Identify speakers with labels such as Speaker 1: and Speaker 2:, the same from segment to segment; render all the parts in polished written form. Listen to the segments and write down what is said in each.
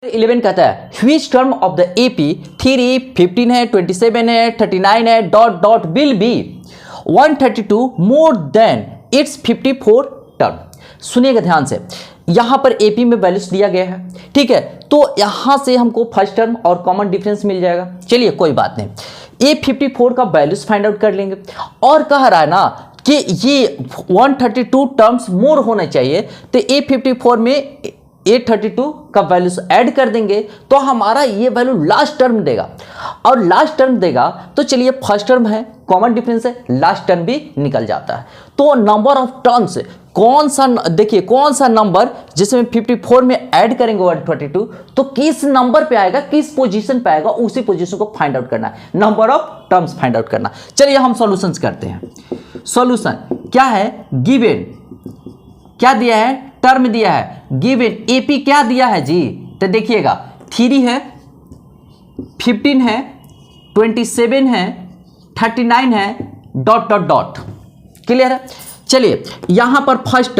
Speaker 1: 11 कहता है which term of the AP theory 15 है 27 है 39 है dot dot will be 132 more than it's 54 term. सुनिएगा ध्यान से, यहां पर एपी में वैल्यूज दिया गया है, ठीक है, तो यहां से हमको फर्स्ट टर्म और कॉमन डिफरेंस मिल जाएगा। चलिए कोई बात नहीं, ए 54 का वैल्यूज फाइंड आउट कर लेंगे और कह रहा है ना कि ये 132 टर्म्स मोर होने चाहिए, तो ए 54 में 832 का वैल्यूज ऐड कर देंगे तो हमारा ये वैल्यू लास्ट टर्म देगा, और लास्ट टर्म देगा तो चलिए फर्स्ट टर्म है, कॉमन डिफरेंस है, लास्ट टर्म भी निकल जाता है। तो नंबर ऑफ टर्म्स कौन सा, देखिए कौन सा नंबर जिसमें 54 में ऐड करेंगे 122 तो किस नंबर पे आएगा, किस पोजीशन पे आएगा, उसी पोजीशन को फाइंड आउट करना है, number of terms find out करना। चलिए हम सॉल्यूशंस करते हैं। सॉल्यूशन क्या है, गिवन क्या दिया है, टर्म दिया है, गिवन एपी क्या दिया है जी, तो देखिएगा 3 है 15 है 27 है 39 है डॉट डॉट डॉट। क्लियर है। चलिए यहां पर फर्स्ट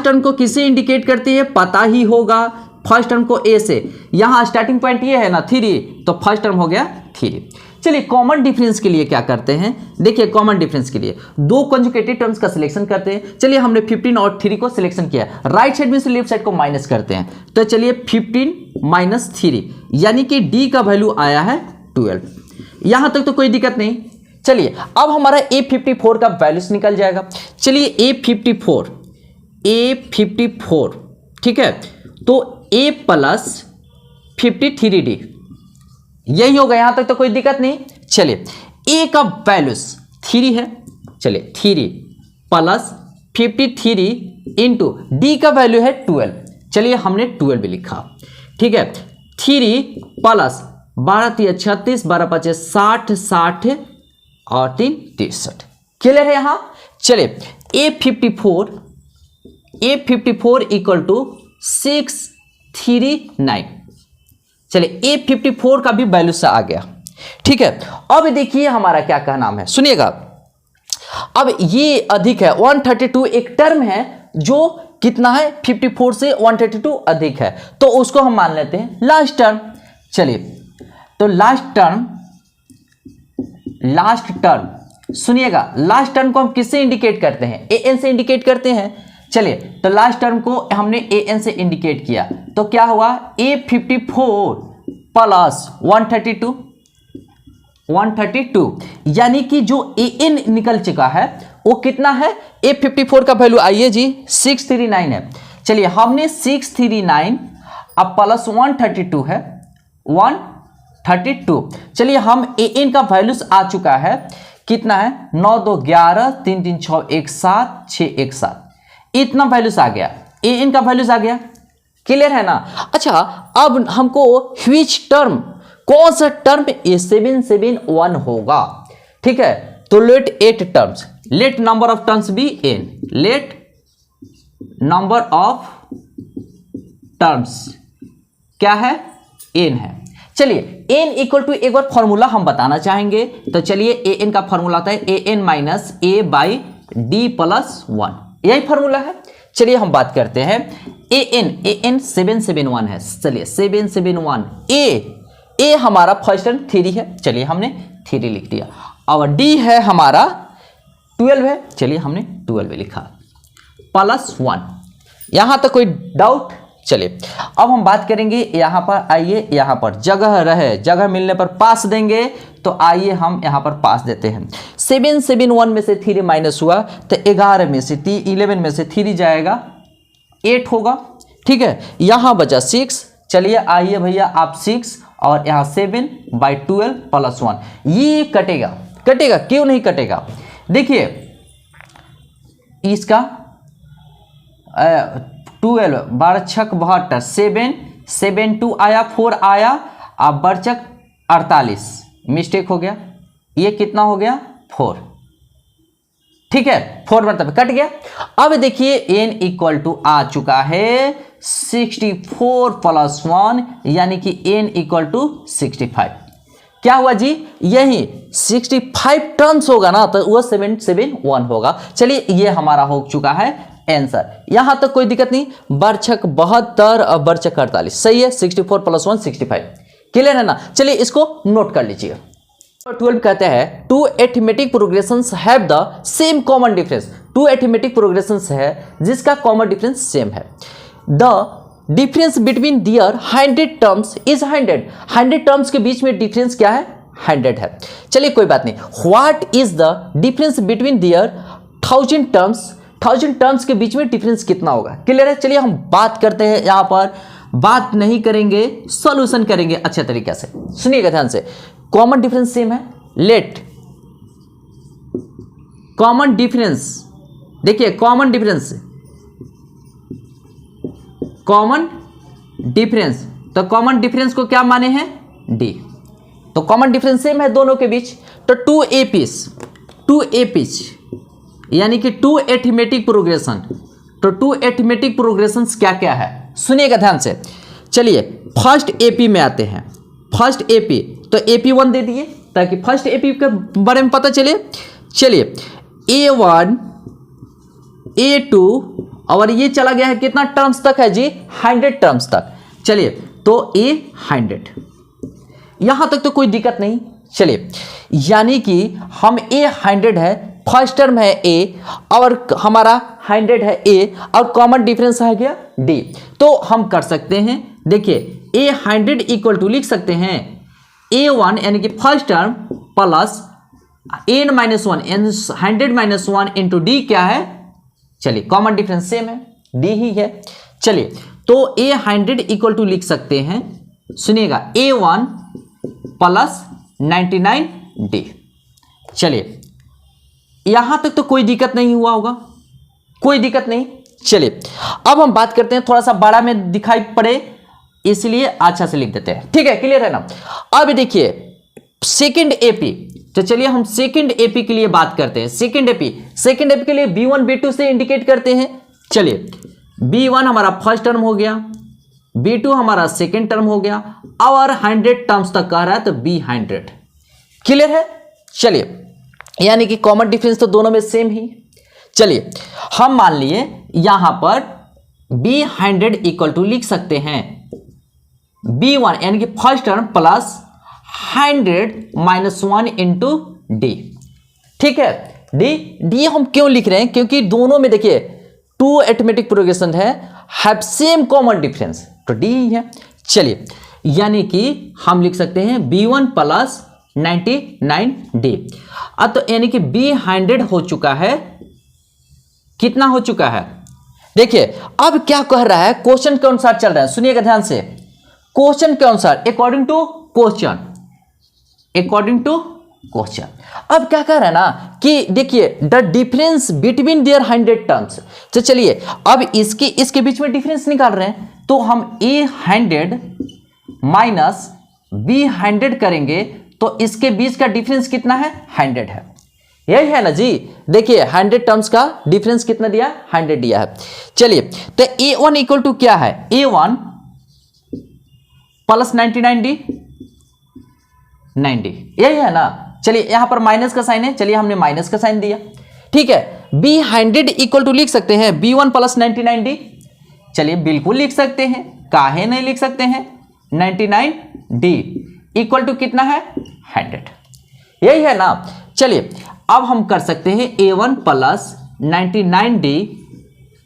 Speaker 1: टर्म को किससे इंडिकेट करती है पता ही होगा, फर्स्ट टर्म को ए से, यहां स्टार्टिंग पॉइंट ये है ना 3, तो फर्स्ट टर्म हो गया 3। चलिए कॉमन डिफरेंस के लिए क्या करते हैं, देखिए कॉमन डिफरेंस के लिए दो कंजुगेटेड टर्म्स का सिलेक्शन करते हैं। चलिए हमने 15 और 3 को सिलेक्शन किया, राइट साइड में से लेफ्ट साइड को माइनस करते हैं, तो चलिए 15 माइनस 3 यानी कि डी का वैल्यू आया है 12। यहां तक तो कोई दिक्कत नहीं। चलिए अब हमारा A54 का वैल्यूज निकल जाएगा। चलिए A54 ठीक है, तो A प्लस 53D यही होगा, यहां तक तो कोई दिक्कत नहीं। चलिए A का वैल्यूज 3 है, चलिए 3 प्लस 53 इंटू डी का वैल्यू है 12, चलिए हमने 12 भी लिखा, ठीक है। 3 प्लस 12 3 36 12 5 60 60 और 3 63। क्लियर है यहां। चलिए A54 इक्वल टू 639। चलिए A54 का भी वैल्यू से आ गया, ठीक है। अब देखिए हमारा क्या कहना है, सुनिएगा। अब ये अधिक है 132, एक टर्म है जो कितना है 54 से 132 अधिक है, तो उसको हम मान लेते हैं लास्ट टर्म। चलिए तो लास्ट टर्म सुनिएगा, लास्ट टर्म को हम किससे इंडिकेट करते हैं, एन से इंडिकेट करते हैं। चलिए तो लास्ट टर्म को हमने एन से इंडिकेट किया, तो क्या हुआ A54 प्लस 132 यानी कि जो एन निकल चुका है वो कितना है, A54 का वैल्यू आइए जी 639 है। चलिए हमने 639 अब प्लस 132 है 132। चलिए हम एन का वैल्यूज आ चुका है कितना है 9 2 11 3 3 6 1 7 6 1 7, इतना वैल्यूज आ गया, एन का वैल्यूज आ गया। क्लियर है ना। अच्छा अब हमको व्हिच टर्म, कौन सा टर्म A771 होगा, ठीक है। तो let 8 terms, let number of terms be n, let number of terms क्या है n है। चलिए n इक्वल टू एक बार फॉर्मूला हम बताना चाहेंगे, तो चलिए an का फॉर्मूला होता है an minus a by D plus 1, यही फॉर्मूला है। चलिए हम बात करते हैं an 771 है, चलिए 771 a हमारा फर्स्ट टर्म 3 है, चलिए हमने 3 लिख दिया, और d है हमारा 12 है, चलिए हमने 12 लिखा प्लस 1। यहां तक कोई डाउट। चलिए अब हम बात करेंगे, यहां पर आइए, यहां पर जगह रहे, जगह मिलने पर पास देंगे, तो आइए हम यहां पर पास देते हैं। 771 में से 3 माइनस हुआ तो 11 में से 11 में से 3 जाएगा 8 होगा, ठीक है। यहां बचा 6, चलिए आइए भैया आप 6 और यहां 7/12 प्लस 1, ये कटेगा, क्यों नहीं कटेगा, देखिए इसका 12 12 छक 72 7 7 2 आया 4 आया, अब बरचक 48, मिस्टेक हो गया, ये कितना हो गया 4, ठीक है 4 मतलब कट गया। अब देखिए n इक्वल टू आ चुका है 64 प्लस 1 यानी कि n इक्वल टू 65। क्या हुआ जी, यही 65 टर्म्स होगा ना, तो वो 771 होगा। चलिए ये हमारा हो चुका है आंसर। यहां तक कोई दिक्कत नहीं, बरछक 72 और बरछक 48 सही है। 64 + 1 65 क्लियर है ना। चलिए इसको नोट कर लीजिए। 12 कहते हैं two arithmetic progressions have the same common difference. Two arithmetic progressions है जिसका कॉमन डिफरेंस सेम है। The difference between their 100 terms is 100। 100 terms के बीच में डिफरेंस क्या है? 100 है। चलिए कोई बात नहीं। What is the difference between their 1000 terms? 1000 terms के बीच में डिफरेंस कितना होगा? क्लियर है। चलिए हम बात करते हैं, यहां पर बात नहीं करेंगे, सॉल्यूशन करेंगे अच्छे तरीके से। सुनिएगा ध्यान से। कॉमन डिफरेंस सेम है। लेट कॉमन डिफरेंस, देखिए कॉमन डिफरेंस, कॉमन डिफरेंस, तो कॉमन डिफरेंस को क्या माने हैं? डी। तो कॉमन डिफरेंस सेम है दोनों के बीच। तो टू एपीज यानी कि टू एरिथमेटिक प्रोग्रेशन। तो टू एरिथमेटिक प्रोग्रेशंस क्या क्या है सुनिएगा ध्यान से। चलिए फर्स्ट एपी में आते हैं। फर्स्ट एपी तो AP1 दे दिए ताकि फर्स्ट एपी के बारे में पता चले। चलिए A1 A2 और ये चला गया है कितना टर्म्स तक है जी? 100 टर्म्स तक। चलिए तो A100, यहां तक तो कोई दिक्कत नहीं। चलिए यानी कि हम A100 है, फर्स्ट टर्म है A और हमारा 100 है A और कॉमन डिफरेंस आ गया D। तो हम कर सकते हैं, देखिए A100 इक्वल टू लिख सकते हैं A1 यानी कि first term plus n-1 100 - 1 into D क्या है? चलिए कॉमन डिफरेंस सेम है, D ही है। चलिए तो A100 इक्वल टू लिख सकते हैं, सुनिएगा A1 प्लस 99D। चलिए यहां तक तो कोई दिक्कत नहीं हुआ होगा, कोई दिक्कत नहीं। चलिए अब हम बात करते हैं, थोड़ा सा बड़ा में दिखाई पड़े इसलिए अच्छा से लिख देते हैं, ठीक है, क्लियर है ना। अब देखिए सेकंड एपी, तो चलिए हम सेकंड एपी के लिए बात करते हैं। सेकंड एपी के लिए B1 B2 से इंडिकेट करते हैं। चलिए B1 हमारा फर्स्ट टर्म हो गया, B2 हमारा सेकंड टर्म हो गया और 100 टर्म्स तक कह रहा है तो B100 क्लियर है। चलिए यानी कि कॉमन डिफरेंस तो दोनों में सेम ही। चलिए हम मान लिए यहां पर B100 इक्वल टू लिख सकते हैं B1 यानी कि first term plus 100 - 1 into D, ठीक है। D हम क्यों लिख रहे हैं? क्योंकि दोनों में देखिए टू एरिथमेटिक प्रोग्रेशन है, हैव सेम कॉमन डिफरेंस, तो D ही है। चलिए यानी कि हम लिख सकते हैं B1 प्लस 99D। अब तो यानी कि B100 हो चुका है, कितना हो चुका है? देखिए अब क्या कह रहा है, क्वेश्चन के अनुसार चल रहा है, सुनिएगा ध्यान से। क्वेश्चन के अनुसार according to question, according to question. अब क्या कह रहा है ना कि देखिए the difference between their 100 terms. तो चलिए अब इसके बीच में डिफरेंस निकाल रहे हैं, तो हम A100 माइनस B100 करेंगे तो इसके बीच का डिफरेंस कितना है? 100 है, यही है ना जी। देखिए 100 टर्म्स का डिफरेंस कितना दिया? 100 दिया है। चलिए तो A1 इक्वल टू क्या है? A1 प्लस 99D 90, यही है ना। चलिए यहां पर माइनस का साइन है, चलिए हमने माइनस का साइन दिया, ठीक है। B100 इक्वल टू लिख सकते हैं B1 प्लस 99D। चलिए बिल्कुल लिख सकते हैं, काहे नहीं लिख सकते हैं। 99D इक्वल टू कितना है? 100, यही है ना। चलिए अब हम कर सकते हैं A1 plus 99D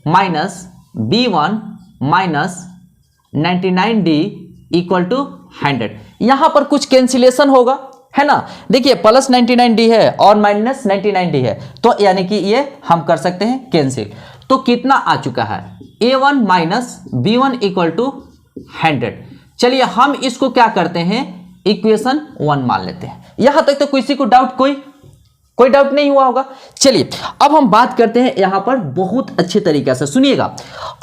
Speaker 1: minus B1 minus 99D equal to 100। यहां पर कुछ कैंसिलेशन होगा, है ना। देखिए प्लस 99D है और माइनस 99D है, तो यानी कि ये हम कर सकते हैं कैंसिल। तो कितना आ चुका है? A1 minus B1 equal to 100। चलिए हम इसको क्या करते हैं, इक्वेशन 1 मान लेते हैं। यहां तक तो किसी को डाउट, कोई डाउट नहीं हुआ होगा। चलिए अब हम बात करते हैं यहां पर बहुत अच्छे तरीके से, सुनिएगा।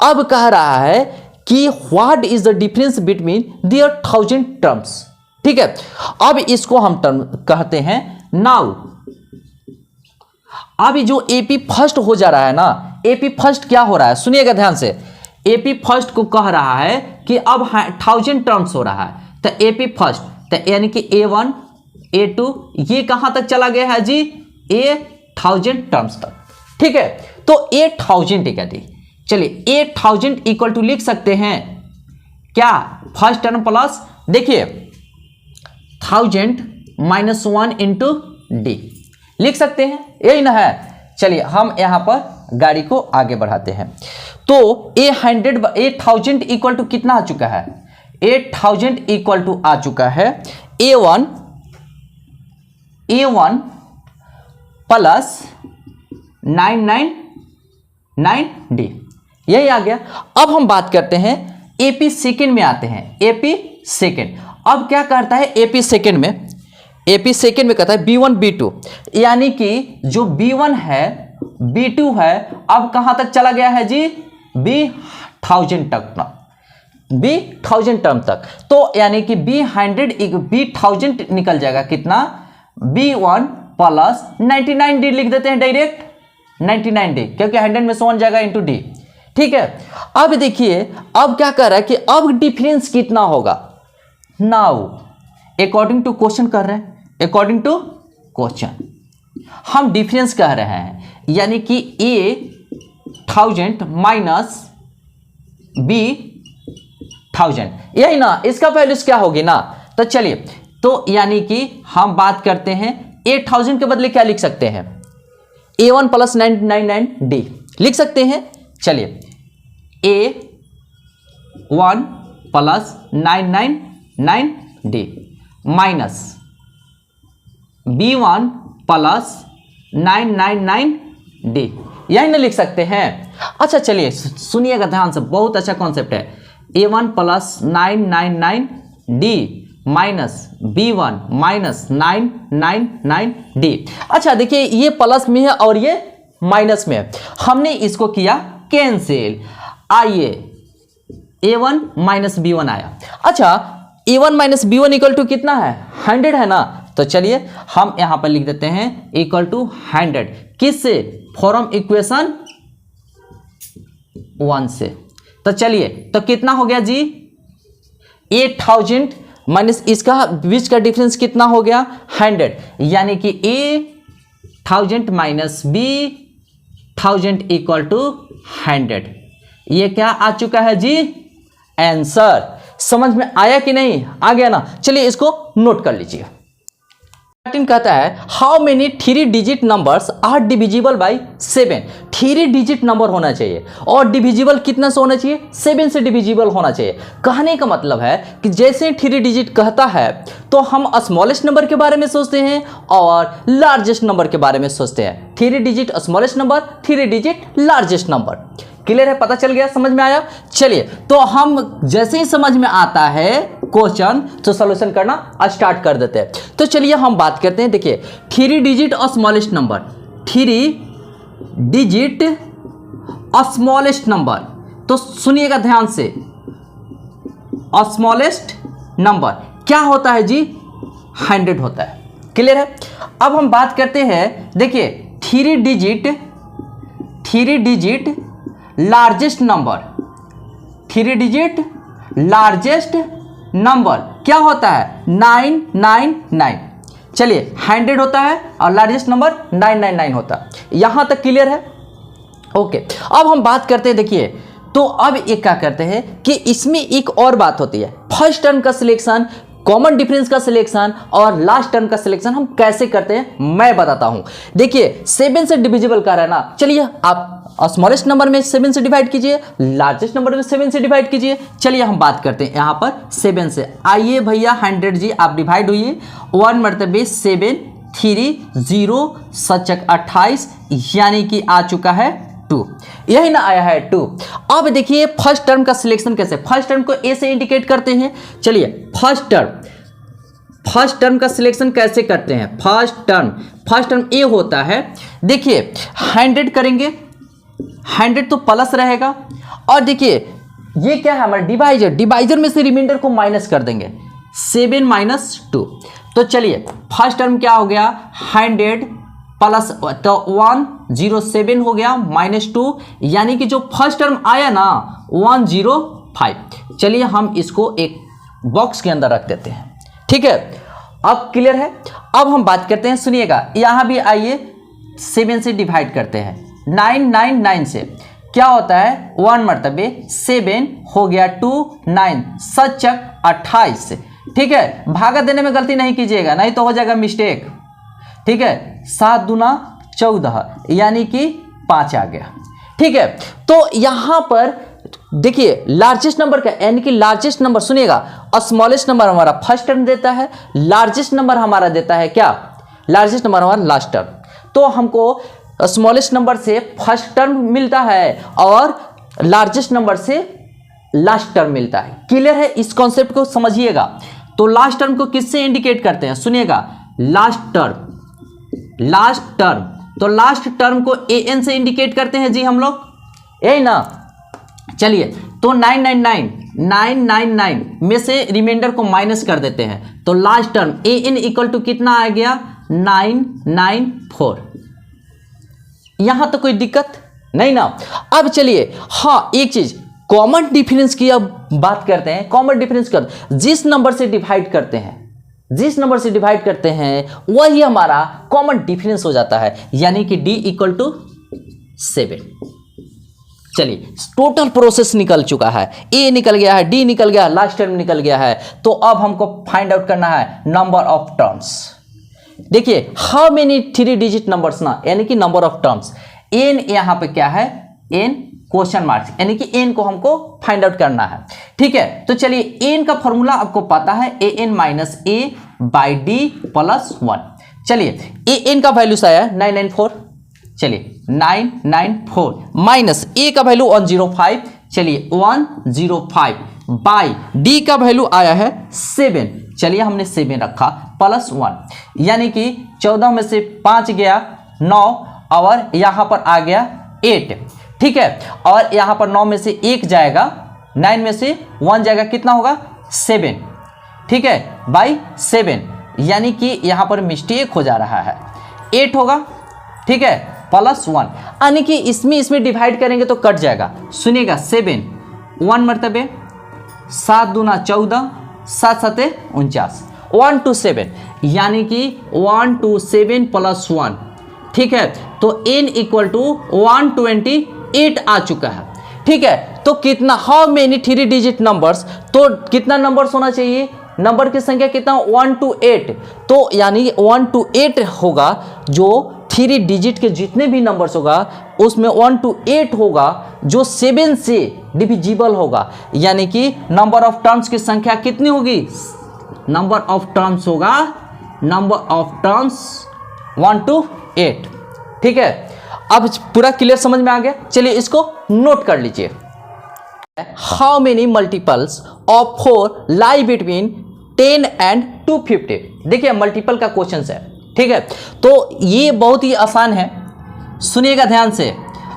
Speaker 1: अब कह रहा है कि what is the difference between there 1000 terms, ठीक है। अब इसको हम टर्म कहते हैं नाउ। अब जो AP फर्स्ट हो जा रहा है ना, AP फर्स्ट क्या हो रहा है, सुनिएगा ध्यान से। AP फर्स्ट को कह रहा है कि अब 1000 टर्म्स हो रहा है, तो AP फर्स्ट, तो यानी कि A1 A2 ये कहां तक चला गया है जी? 1000 टर्म्स तक, ठीक है, तो 8000 इत्यादि। चलिए 8000 इक्वल टू लिख सकते हैं क्या, फर्स्ट टर्म प्लस, देखिए 1000 माइनस 1 इंटू डी लिख सकते हैं, यही ना है। चलिए हम यहां पर गाड़ी को आगे बढ़ाते हैं। तो 8000 इक्वल टू कितना आ चुका है, 8000 इक्वल टू आ चुका है A1 प्लस 999D, यही आ गया। अब हम बात करते हैं AP सेकेंड में आते हैं, AP सेकेंड। अब क्या करता है AP सेकेंड में, AP सेकेंड में कहता है B1 B2, यानी कि जो B1 है B2 है, अब कहां तक चला गया है जी, B1000 तक ना, B1000 टर्म तक। तो यानी कि B1000 निकल जाएगा कितना, B1 प्लस 99D लिख देते हैं डायरेक्ट, 99D, क्योंकि 100 में से 1 जाएगा इंटू डी। ठीक है, अब देखिए अब क्या कर रहा है कि अब डिफरेंस कितना होगा, नाउ अकॉर्डिंग टू क्वेश्चन कर रहे हैं, अकॉर्डिंग टू क्वेश्चन हम डिफरेंस कह रहे हैं, यानी कि A1000 माइनस B1000, यही ना, इसका वैल्यूज क्या होगी ना। तो चलिए, तो यानी कि हम बात करते हैं 8000 के बदले क्या लिख सकते हैं, A1 प्लस 999D लिख सकते हैं। चलिए A1 plus 999D minus B1 plus 999D, यही ना लिख सकते हैं। अच्छा चलिए सुनिएगा ध्यान से, बहुत अच्छा कॉन्सेप्ट है। A1 plus 999D minus B1 minus 999D। अच्छा देखिए, ये प्लस में है और ये माइनस में है, हमने इसको किया कैंसिल, आइए A1 माइनस B1 आया। अच्छा A1 minus B1 equal to कितना है, 100 है ना। तो चलिए हम यहां पर लिख देते हैं इक्वल टू 100, किससे, फ्रॉम इक्वेशन 1 से। तो चलिए, तो कितना हो गया जी, 8000 माइनस इसका बीच का डिफरेंस कितना हो गया, 100, यानी कि A1000 minus B1000 equal to 100। ये क्या आ चुका है जी, आंसर। समझ में आया कि नहीं, आ गया ना। चलिए इसको नोट कर लीजिए। कहता है how many 3 digit numbers are divisible by 7। 3 digit number होना चाहिए और डिविजिबल कितना से होना चाहिए, 7 से डिविजिबल होना चाहिए। कहने का मतलब है कि जैसे 3 डिजिट कहता है तो हम स्मॉलेस्ट नंबर के बारे में सोचते हैं और लार्जेस्ट नंबर के बारे में सोचते हैं। 3 digit smallest number, 3 digit largest number. Clear है, पता चल गया, समझ में आया। चलिए, तो हम जैसे ही समझ में आता है क्वेश्चन तो सॉल्यूशन करना स्टार्ट कर देते हैं। तो चलिए हम बात करते हैं, देखिए 3 digit smallest number, 3 digit smallest number. तो सुनिएगा ध्यान से, स्मॉलेस्ट नंबर क्या होता है जी, 100 होता है। क्लियर है। अब हम बात करते हैं, देखिए 3 digit largest number, 3 digit largest number क्या होता है, 999। चलिए 100 होता है और लार्जेस्ट नंबर 999 होता है। यहां तक क्लियर है, ओके। अब हम बात करते हैं, देखिए तो अब ये क्या करते हैं कि इसमें एक और बात होती है, फर्स्ट टर्म का सिलेक्शन, कॉमन डिफरेंस का सिलेक्शन और लास्ट टर्म का सिलेक्शन हम कैसे करते हैं मैं बताता हूं। देखिए 7 से डिविजिबल कर रहा है ना, चलिए आप स्मॉलेस्ट नंबर में 7 से डिवाइड कीजिए, लार्जेस्ट नंबर में 7 से डिवाइड कीजिए। चलिए हम बात करते हैं यहां पर 7 से। आइए भैया 100 जी आप डिवाइड हुई, 1 मरतबे 7, 3 0 सचक 28, यानी कि आ चुका है 2, यही ना आया है 2। अब देखिए फर्स्ट टर्म का सिलेक्शन कैसे, फर्स्ट टर्म को ए से इंडिकेट करते हैं। चलिए फर्स्ट टर्म का सिलेक्शन कैसे करते हैं, फर्स्ट टर्म ए होता है। देखिए 100 करेंगे, 100 तो प्लस रहेगा, और देखिए ये क्या है हमारा डिवाइजर में से रिमाइंडर को माइनस कर देंगे, 7 माइनस 2। तो चलिए फर्स्ट टर्म क्या हो गया, 100 प्लस तो 107 हो गया माइनस 2, यानी कि जो फर्स्ट टर्म आया ना 105। चलिए हम इसको एक बॉक्स के अंदर रख देते हैं, ठीक है। अब क्लियर है। अब हम बात करते हैं, सुनिएगा यहां भी आइए 7 से डिवाइड करते हैं, 999 से क्या होता है 1 मरतबे 7 हो गया 2 9 7 28। ठीक है, भागा देने में गलती नहीं कीजिएगा, नहीं तो हो जाएगा मिस्टेक। ठीक है, 7 दूना 14 यानी कि 5 आ गया। ठीक है, तो यहां पर देखिए लार्जेस्ट नंबर का यानी कि लार्जेस्ट नंबर सुनिएगा, स्मॉलेस्ट नंबर हमारा फर्स्ट टर्म देता है, लार्जेस्ट नंबर हमारा देता है क्या, लार्जेस्ट नंबर हमारा लास्ट टर्म। तो हमको स्मॉलेस्ट नंबर से फर्स्ट टर्म मिलता है और लार्जेस्ट नंबर से लास्ट टर्म मिलता है। क्लियर है, इस कॉन्सेप्ट को समझिएगा। तो लास्ट टर्म को किससे इंडिकेट करते हैं, सुनिएगा, लास्ट टर्म, लास्ट टर्म। तो लास्ट टर्म को an से इंडिकेट करते हैं जी हम लोग, यही ना। चलिए, तो 999 में से रिमाइंडर को माइनस कर देते हैं, तो last term an equal to कितना आ गया 994। यहां तो कोई दिक्कत नहीं ना। अब चलिए, हाँ एक चीज, कॉमन डिफरेंस की अब बात करते हैं। कॉमन डिफरेंस कर, जिस नंबर से डिवाइड करते हैं, जिस नंबर से डिवाइड करते हैं वही हमारा कॉमन डिफरेंस हो जाता है, यानी कि d इक्वल टू 7। चलिए, टोटल प्रोसेस निकल चुका है, a निकल गया है, d निकल गया है, लास्ट टर्म निकल गया है। तो अब हमको फाइंड आउट करना है नंबर ऑफ टर्म्स। देखिए, हाउ मेनी 3 डिजिट नंबर्स ना, यानी कि नंबर ऑफ टर्म्स। n यहां पे क्या है, n क्वेश्चन मार्क्स, यानी कि n को हमको फाइंड आउट करना है। ठीक है, तो चलिए, n का फॉर्मूला आपको पता है, an minus a by D plus 1। चलिए, an का वैल्यू आया 994, चलिए 994 माइनस a का वैल्यू 105, चलिए 105 बाई d का वैल्यू आया है 7, चलिए हमने 7 रखा प्लस 1, यानी कि 14 में से 5 गया 9 और यहां पर आ गया 8। ठीक है, और यहां पर 9 में से 1 जाएगा, 9 में से 1 जाएगा, कितना होगा 7। ठीक है, बाई 7, यानी कि यहां पर मिस्टेक हो जा रहा है, 8 होगा। ठीक है, प्लस 1, यानी कि इसमें डिवाइड करेंगे तो कट जाएगा। सुनिएगा, 7 1 मरतबे 7 दूना 14 7 7 49 1 to 7, यानी कि 1 to 7 प्लस 1। ठीक है, तो n इक्वल टू 128 आ चुका है। ठीक है, तो कितना, हाउ मेनी 3 डिजिट नंबर्स, तो कितना नंबर्स होना चाहिए, नंबर की संख्या कितना 1 to 8, तो यानी 1 to 8 होगा। जो 3 डिजिट के जितने भी नंबर्स होगा उसमें 1 to 8 होगा जो 7 से डिविजिबल होगा, यानी कि नंबर ऑफ टर्म्स की संख्या कितनी होगी, नंबर ऑफ टर्म्स होगा, नंबर ऑफ टर्म्स 1 to 8। ठीक है, अब पूरा क्लियर समझ में आ गया। चलिए इसको नोट कर लीजिए। How many multiples of 4 lie between 10 and 250। देखिए मल्टीपल का क्वेश्चन है। ठीक है, तो ये बहुत ही आसान है, सुनिएगा ध्यान से।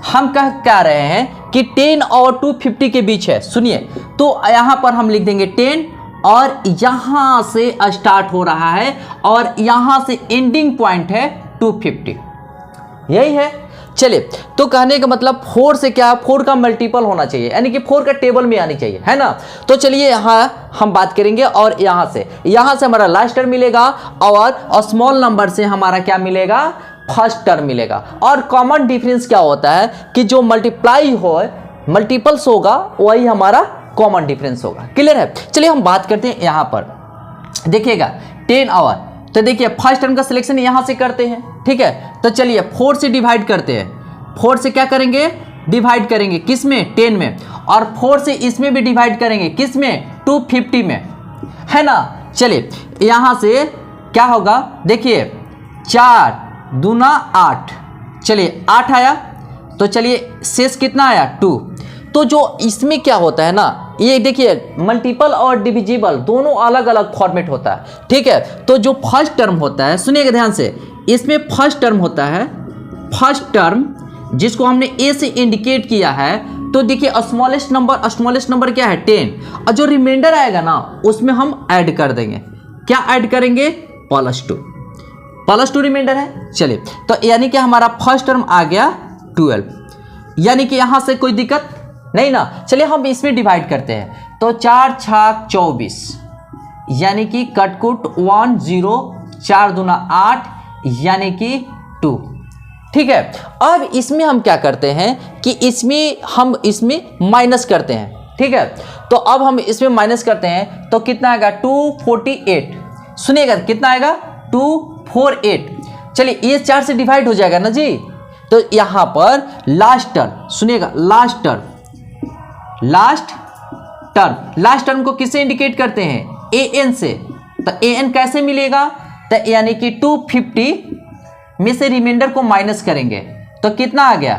Speaker 1: हम कह रहे हैं कि 10 और 250 के बीच है। सुनिए, तो यहां पर हम लिख देंगे 10 और यहां से स्टार्ट हो रहा है और यहां से एंडिंग पॉइंट है 250, यही है। चलिए, तो कहने का मतलब 4 से क्या, 4 का मल्टीपल होना चाहिए, यानी कि 4 का टेबल में आनी चाहिए, है ना। तो चलिए यहाँ हम बात करेंगे और यहाँ से हमारा लास्ट टर्म मिलेगा और स्मॉल नंबर से हमारा क्या मिलेगा, फर्स्ट टर्म मिलेगा। और कॉमन डिफरेंस क्या होता है कि जो मल्टीप्लाई हो, मल्टीपल्स होगा, वही हमारा कॉमन डिफरेंस होगा। क्लियर है। चलिए हम बात करते हैं यहाँ पर, देखिएगा 10 आवर, तो देखिए फर्स्ट टर्म का सिलेक्शन यहाँ से करते हैं। ठीक है, तो चलिए 4 से डिवाइड करते हैं। 4 से क्या करेंगे, डिवाइड करेंगे, किस में, 10 में, और 4 से इसमें भी डिवाइड करेंगे, किस में, 250 में, है ना। चलिए यहाँ से क्या होगा, देखिए 4 दूना 8, चलिए 8 आया, तो चलिए शेष कितना आया 2। तो जो इसमें क्या होता है ना, ये देखिए मल्टीपल और डिविजिबल दोनों अलग अलग फॉर्मेट होता है। ठीक है, तो जो फर्स्ट टर्म होता है, सुनिएगा ध्यान से, इसमें फर्स्ट टर्म होता है, फर्स्ट टर्म जिसको हमने ए से इंडिकेट किया है। तो देखिए स्मॉलेस्ट नंबर क्या है 10, और जो रिमाइंडर आएगा ना उसमें हम ऐड कर देंगे, क्या ऐड करेंगे, +2 रिमाइंडर है। चलिए, तो यानी कि हमारा फर्स्ट टर्म आ गया 12, यानी कि यहां से कोई दिक्कत नहीं ना। चलिए हम इसमें डिवाइड करते हैं, तो 4 छाक 24, यानी कि कटकुट 1 0, 4 दूना 8, यानी कि 2। ठीक है। अब इसमें हम क्या करते हैं कि इसमें माइनस करते हैं, ठीक है। तो अब हम इसमें माइनस करते हैं तो कितना आएगा 248, सुनिएगा कितना आएगा 248। चलिए ये 4 से डिवाइड हो जाएगा ना जी, तो यहां पर लास्ट टर्म सुनिएगा, लास्ट टर्म को किससे इंडिकेट करते हैं, an से। तो an कैसे मिलेगा, तो यानी कि 250 में से रिमाइंडर को माइनस करेंगे तो कितना आ गया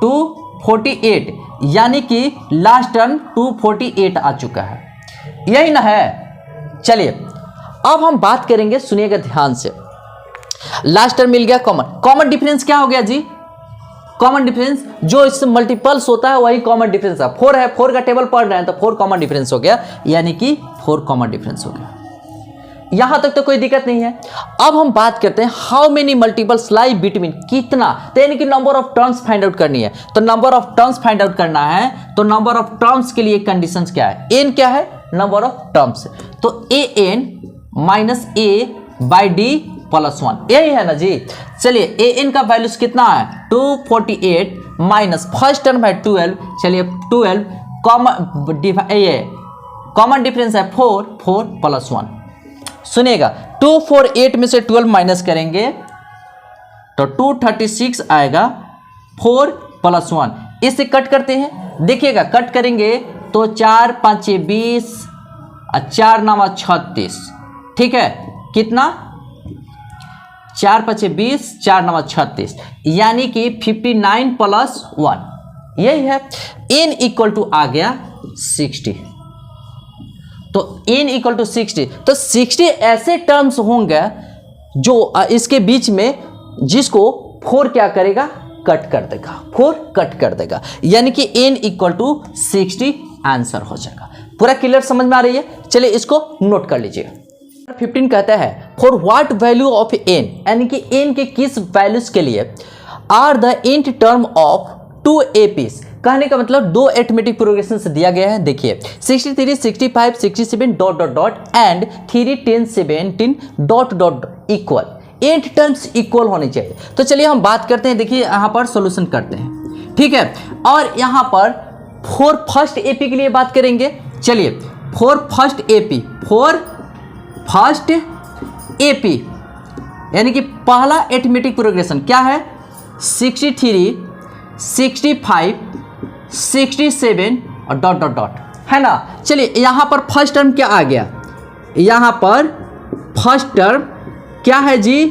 Speaker 1: 248, यानी कि लास्ट टर्म 248 आ चुका है, यही ना है। चलिए अब हम बात करेंगे, सुनिएगा ध्यान से। लास्ट टर्म मिल गया कॉमन डिफरेंस क्या हो गया जी, कॉमन डिफरेंस जो इससे मल्टीपल्स होता है वही कॉमन डिफरेंस है। 4 है, 4 का टेबल पढ़ रहे हैं तो 4 कॉमन डिफरेंस हो गया, यानी कि 4 कॉमन डिफरेंस हो गया। यहां तक तो कोई दिक्कत नहीं है। अब हम बात करते हैं how many multiples lie between, कितना, तो यानी कि number of terms find out करनी है। तो number of terms find out करना है तो नंबर ऑफ टर्म्स के लिए कंडीशंस क्या है, एन क्या है, नंबर ऑफ टर्म्स, तो A N minus A by D plus 1, यही है ना जी। चलिए ए एन का वैल्यूज कितना है 248 माइनस फर्स्ट टर्म है 12, चलिए 12 कॉमन डिफरेंस है 4 प्लस 1। सुनिएगा 248 में से 12 माइनस करेंगे तो 236 आएगा, 4 प्लस 1, इससे कट करते हैं, देखिएगा कट करेंगे तो 4 5 20 और 4 9 36, ठीक है, कितना 4 5 20 4 9 36, यानी कि 59 प्लस 1, यही है। n इक्वल टू आ गया 60, तो n इक्वल टू 60, तो 60 ऐसे टर्म्स होंगे जो इसके बीच में जिसको 4 क्या करेगा, कट कर देगा, 4 कट कर देगा, यानी कि n इक्वल टू 60 आंसर हो जाएगा। पूरा क्लियर समझ में आ रही है, चलिए इसको नोट कर लीजिए। 15 कहता है for what value of n, यानी कि n के किस वैल्यूज के लिए are the nth term of 2 APs, कहने का मतलब 2 अरिथमेटिक प्रोग्रेशन से दिया गया है। देखिए 63 65 67 dot dot dot and 3 10 17 dot dot equal, 8 terms equal होने चाहिए। तो चलिए हम बात करते हैं, देखिए यहाँ पर सॉल्यूशन करते हैं, ठीक है। और यहाँ पर 4 फर्स्ट AP के लिए बात करेंगे। चलिए 4 फर्स्ट AP यानी कि पहला अरिथमेटिक प्रोग्रेशन क्या है 63 65 67 और डॉट डॉट डॉट, है ना। चलिए यहाँ पर फर्स्ट टर्म क्या आ गया, यहाँ पर फर्स्ट टर्म क्या है जी,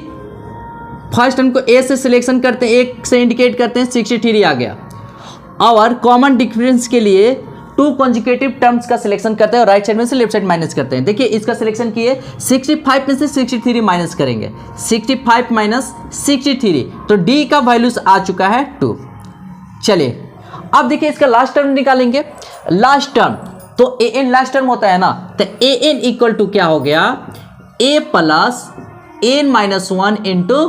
Speaker 1: फर्स्ट टर्म को ए से सिलेक्शन करते हैं, एक से इंडिकेट करते हैं, 63 आ गया। और कॉमन डिफरेंस के लिए 2 कॉन्जिक्यूटिव टर्म्स का सिलेक्शन करते हैं और राइट साइड में से लेफ्ट साइड माइनस करते हैं। देखिए इसका सिलेक्शन किए, 65 में से 63 माइनस करेंगे, 65 माइनस 63, तो डी का वैल्यूज आ चुका है 2। चलिए अब देखिए इसका लास्ट टर्म निकालेंगे, लास्ट टर्म तो ए एन लास्ट टर्म होता है ना, तो ए एन इक्वल टू क्या हो गया, A plus N minus 1 into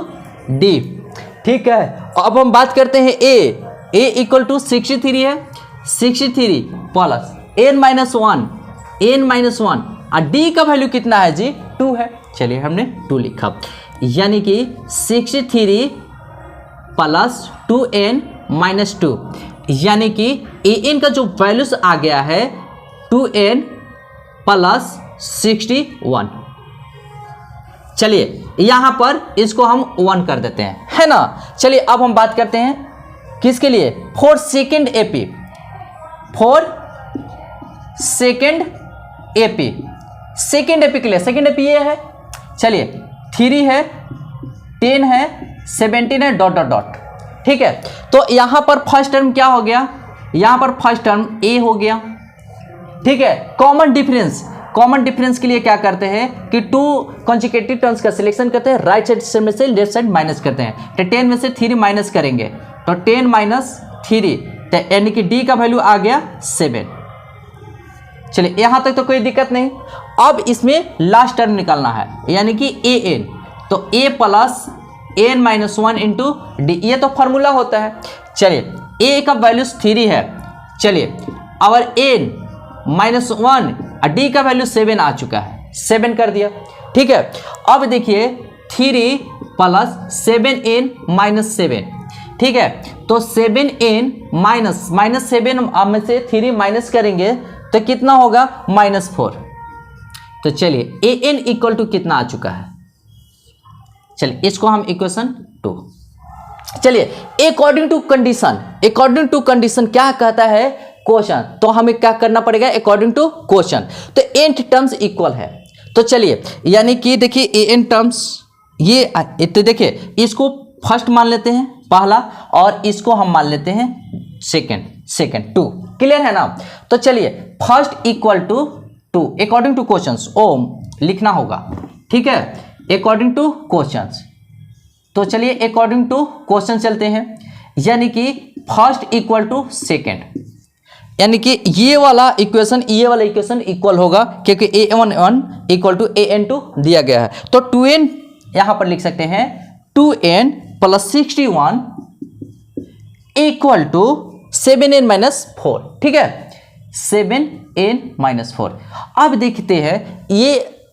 Speaker 1: D, ठीक है। अब हम बात करते हैं ए इक्वल टू 63 है, 63 प्लस एन माइनस 1 और डी का वैल्यू कितना है जी 2 है, चलिए हमने 2 लिखा, यानी कि 63 प्लस 2n माइनस 2, यानी कि ए एन का जो वैल्यूज आ गया है 2n प्लस 61। चलिए यहां पर इसको हम 1 कर देते हैं, है ना। चलिए अब हम बात करते हैं किसके लिए, for second AP, for second AP, second AP के लिए, सेकेंड AP ये है, चलिए 3 है 10 है 17 है डॉट डॉट डॉट, ठीक है। तो यहां पर फर्स्ट टर्म क्या हो गया, यहां पर फर्स्ट टर्म A हो गया, ठीक है। कॉमन डिफरेंस के लिए क्या करते हैं कि 2 कॉन्जिक्यूटिव टर्म्स का सिलेक्शन करते हैं, राइट साइड में से लेफ्ट साइड माइनस करते हैं, तो 10 में से 3 माइनस करेंगे तो 10 माइनस 3, यानी कि डी का वैल्यू आ गया 7। चलिए यहां तक तो कोई दिक्कत नहीं। अब इसमें लास्ट टर्म निकालना है, यानी कि ए एन, तो A plus N minus 1 into D, ये तो फॉर्मूला होता है। चलिए ए का वैल्यू 3 है, चलिए और एन माइनस 1 और डी का वैल्यू 7 आ चुका है, 7 कर दिया, ठीक है। अब देखिए 3 प्लस 7n माइनस 7, ठीक है। तो 7n माइनस 7 में से 3 माइनस करेंगे तो कितना होगा -4। तो चलिए an इक्वल टू कितना आ चुका है, चलिए इसको हम इक्वेशन 2। चलिए अकॉर्डिंग टू कंडीशन क्या कहता है क्वेश्चन, तो हमें क्या करना पड़ेगा अकॉर्डिंग टू क्वेश्चन। तो n टर्म्स इक्वल है, तो चलिए यानी कि देखिए an टर्म्स ये, तो देखिए इसको फर्स्ट मान लेते हैं पहला, और इसको हम मान लेते हैं सेकंड 2। क्लियर है ना। तो चलिए first equal to 2 according to questions ओम लिखना होगा, ठीक है, अकॉर्डिंग टू क्वेश्चंस। तो चलिए अकॉर्डिंग टू क्वेश्चन चलते हैं, यानी कि फर्स्ट इक्वल टू सेकंड, यानी कि ये वाला इक्वेशन इक्वल होगा क्योंकि a11 इक्वल टू an2 दिया गया है। तो 2n यहां पर लिख सकते हैं 2n plus 61 equal to 7n minus 4, ठीक है, 7n माइनस 4। अब देखते हैं ये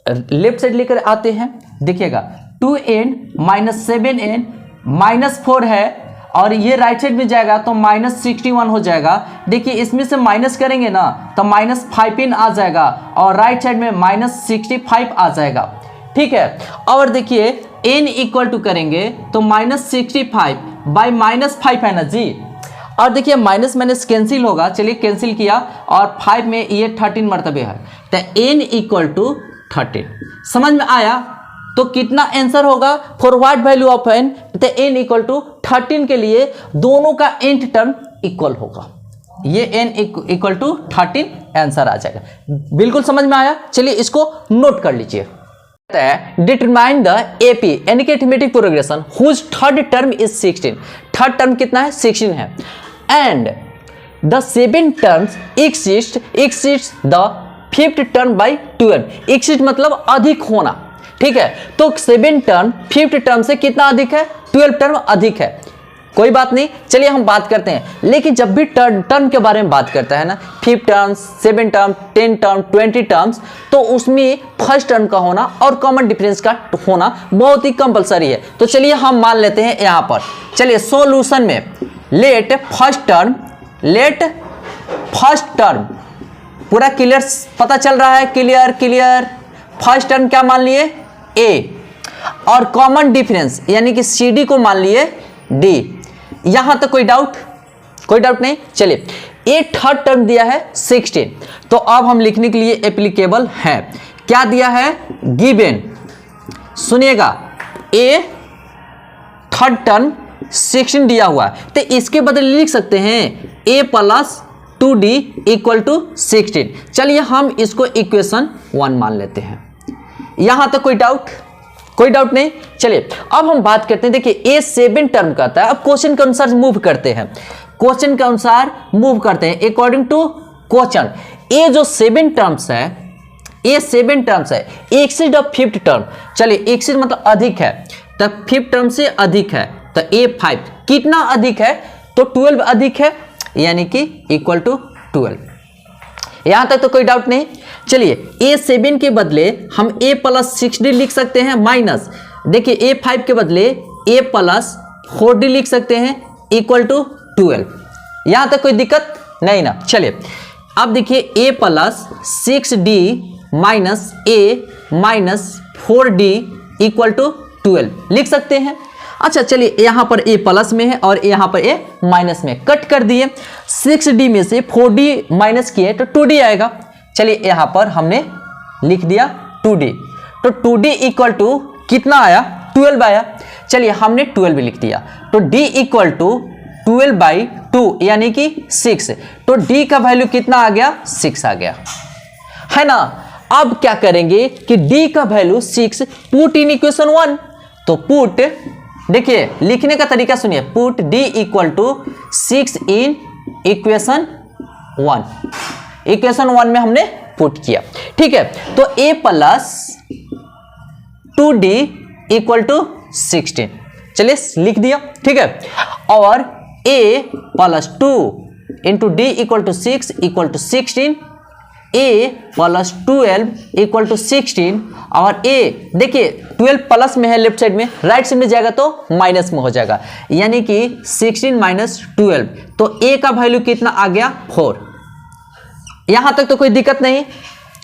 Speaker 1: लेफ्ट साइड लेकर आते हैं, देखिएगा 2n माइनस 7n माइनस 4 है, और ये राइट साइड में जाएगा तो -61 हो जाएगा। देखिए इसमें से माइनस करेंगे ना तो -5n आ जाएगा, और राइट साइड में -65 आ जाएगा, ठीक है। और देखिए n इक्वल टू करेंगे तो -65 बाई -5 है ना जी, और देखिए माइनस माइनस कैंसिल होगा, चलिए कैंसिल किया, और 5 में ये 13 मरतबे है, तो n इक्वल टू 13। समझ में आया। तो कितना आंसर होगा for what value of n, तो n इक्वल टू 13 के लिए दोनों का nth टर्म इक्वल होगा, ये n इक्वल टू 13 आंसर आ जाएगा। बिल्कुल समझ में आया। चलिए इसको नोट कर लीजिए। डिटरमाइन द एपी यानी कि arithmetic progression whose third term is 16। Third term कितना है 16 है, and the 7 terms exist the fifth term by 12। Exist मतलब अधिक होना, ठीक है। तो 7 टर्म फिफ्थ टर्म से कितना अधिक है 12 टर्म अधिक है, कोई बात नहीं। चलिए हम बात करते हैं, लेकिन जब भी टर्म के बारे में बात करता है ना, 5 टर्म्स 7 टर्म 10 टर्म 20 टर्म्स, तो उसमें फर्स्ट टर्म का होना और कॉमन डिफरेंस का होना बहुत ही कंपलसरी है। तो चलिए हम मान लेते हैं यहाँ पर, चलिए सॉल्यूशन में लेट फर्स्ट टर्म पूरा क्लियर पता चल रहा है, क्लियर। फर्स्ट टर्म क्या मान लिए a, और कॉमन डिफरेंस यानी कि CD को मान लिए D। यहां तक कोई डाउट नहीं। चलिए a थर्ड टर्म दिया है 16, तो अब हम लिखने के लिए एप्लीकेबल है, क्या दिया है गिवन, सुनिएगा a थर्ड टर्म 16 दिया हुआ है, तो इसके बदले लिख सकते हैं a plus 2d equal to 16। चलिए हम इसको इक्वेशन 1 मान लेते हैं। यहां तक कोई डाउट नहीं। चलिए अब हम बात करते हैं, देखिए a 7 टर्म कहता है, अब क्वेश्चन के अनुसार मूव करते हैं, अकॉर्डिंग टू क्वेश्चन। a जो 7 टर्म्स है एक्सिड ऑफ फिफ्थ टर्म, चलिए एक्सिड मतलब अधिक है, तो फिफ्थ टर्म से अधिक है, तो a5 कितना अधिक है तो 12 अधिक है, यानी कि इक्वल टू 12। यहां तक तो कोई डाउट नहीं। चलिए a7 के बदले हम a प्लस 6d लिख सकते हैं, माइनस देखिए a5 के बदले a प्लस 4d लिख सकते हैं इक्वल टू 12। यहां तक कोई दिक्कत नहीं ना। चलिए अब देखिए a plus 6d minus a minus 4d equal to 12 लिख सकते हैं। अच्छा चलिए यहां पर a प्लस में है और यहां पर a माइनस में, कट कर दिए, 6d में से 4d माइनस किए तो 2d आएगा। चलिए यहां पर हमने लिख दिया 2d, तो 2d इक्वल टू कितना आया 12 आया। चलिए हमने 12 लिख दिया, तो d इक्वल टू 12 बाई 2 यानी कि 6, तो d का वैल्यू कितना आ गया 6 आ गया, है ना। अब क्या करेंगे कि d का वैल्यू 6 पुट इन इक्वेशन 1, तो पुट देखिए लिखने का तरीका सुनिए, put d equal to 6 in equation 1 में हमने पुट किया, ठीक है। तो a plus 2d equal to 16, चलिए लिख दिया, ठीक है। और a plus 2 into d equal to 6 equal to 16, a plus 12 equal to 16, और ए देखिए 12 प्लस में है लेफ्ट साइड में, राइट साइड में जाएगा तो माइनस में हो जाएगा, यानी कि 16 माइनस 12, तो ए का वैल्यू कितना आ गया 4। यहां तक तो कोई दिक्कत नहीं,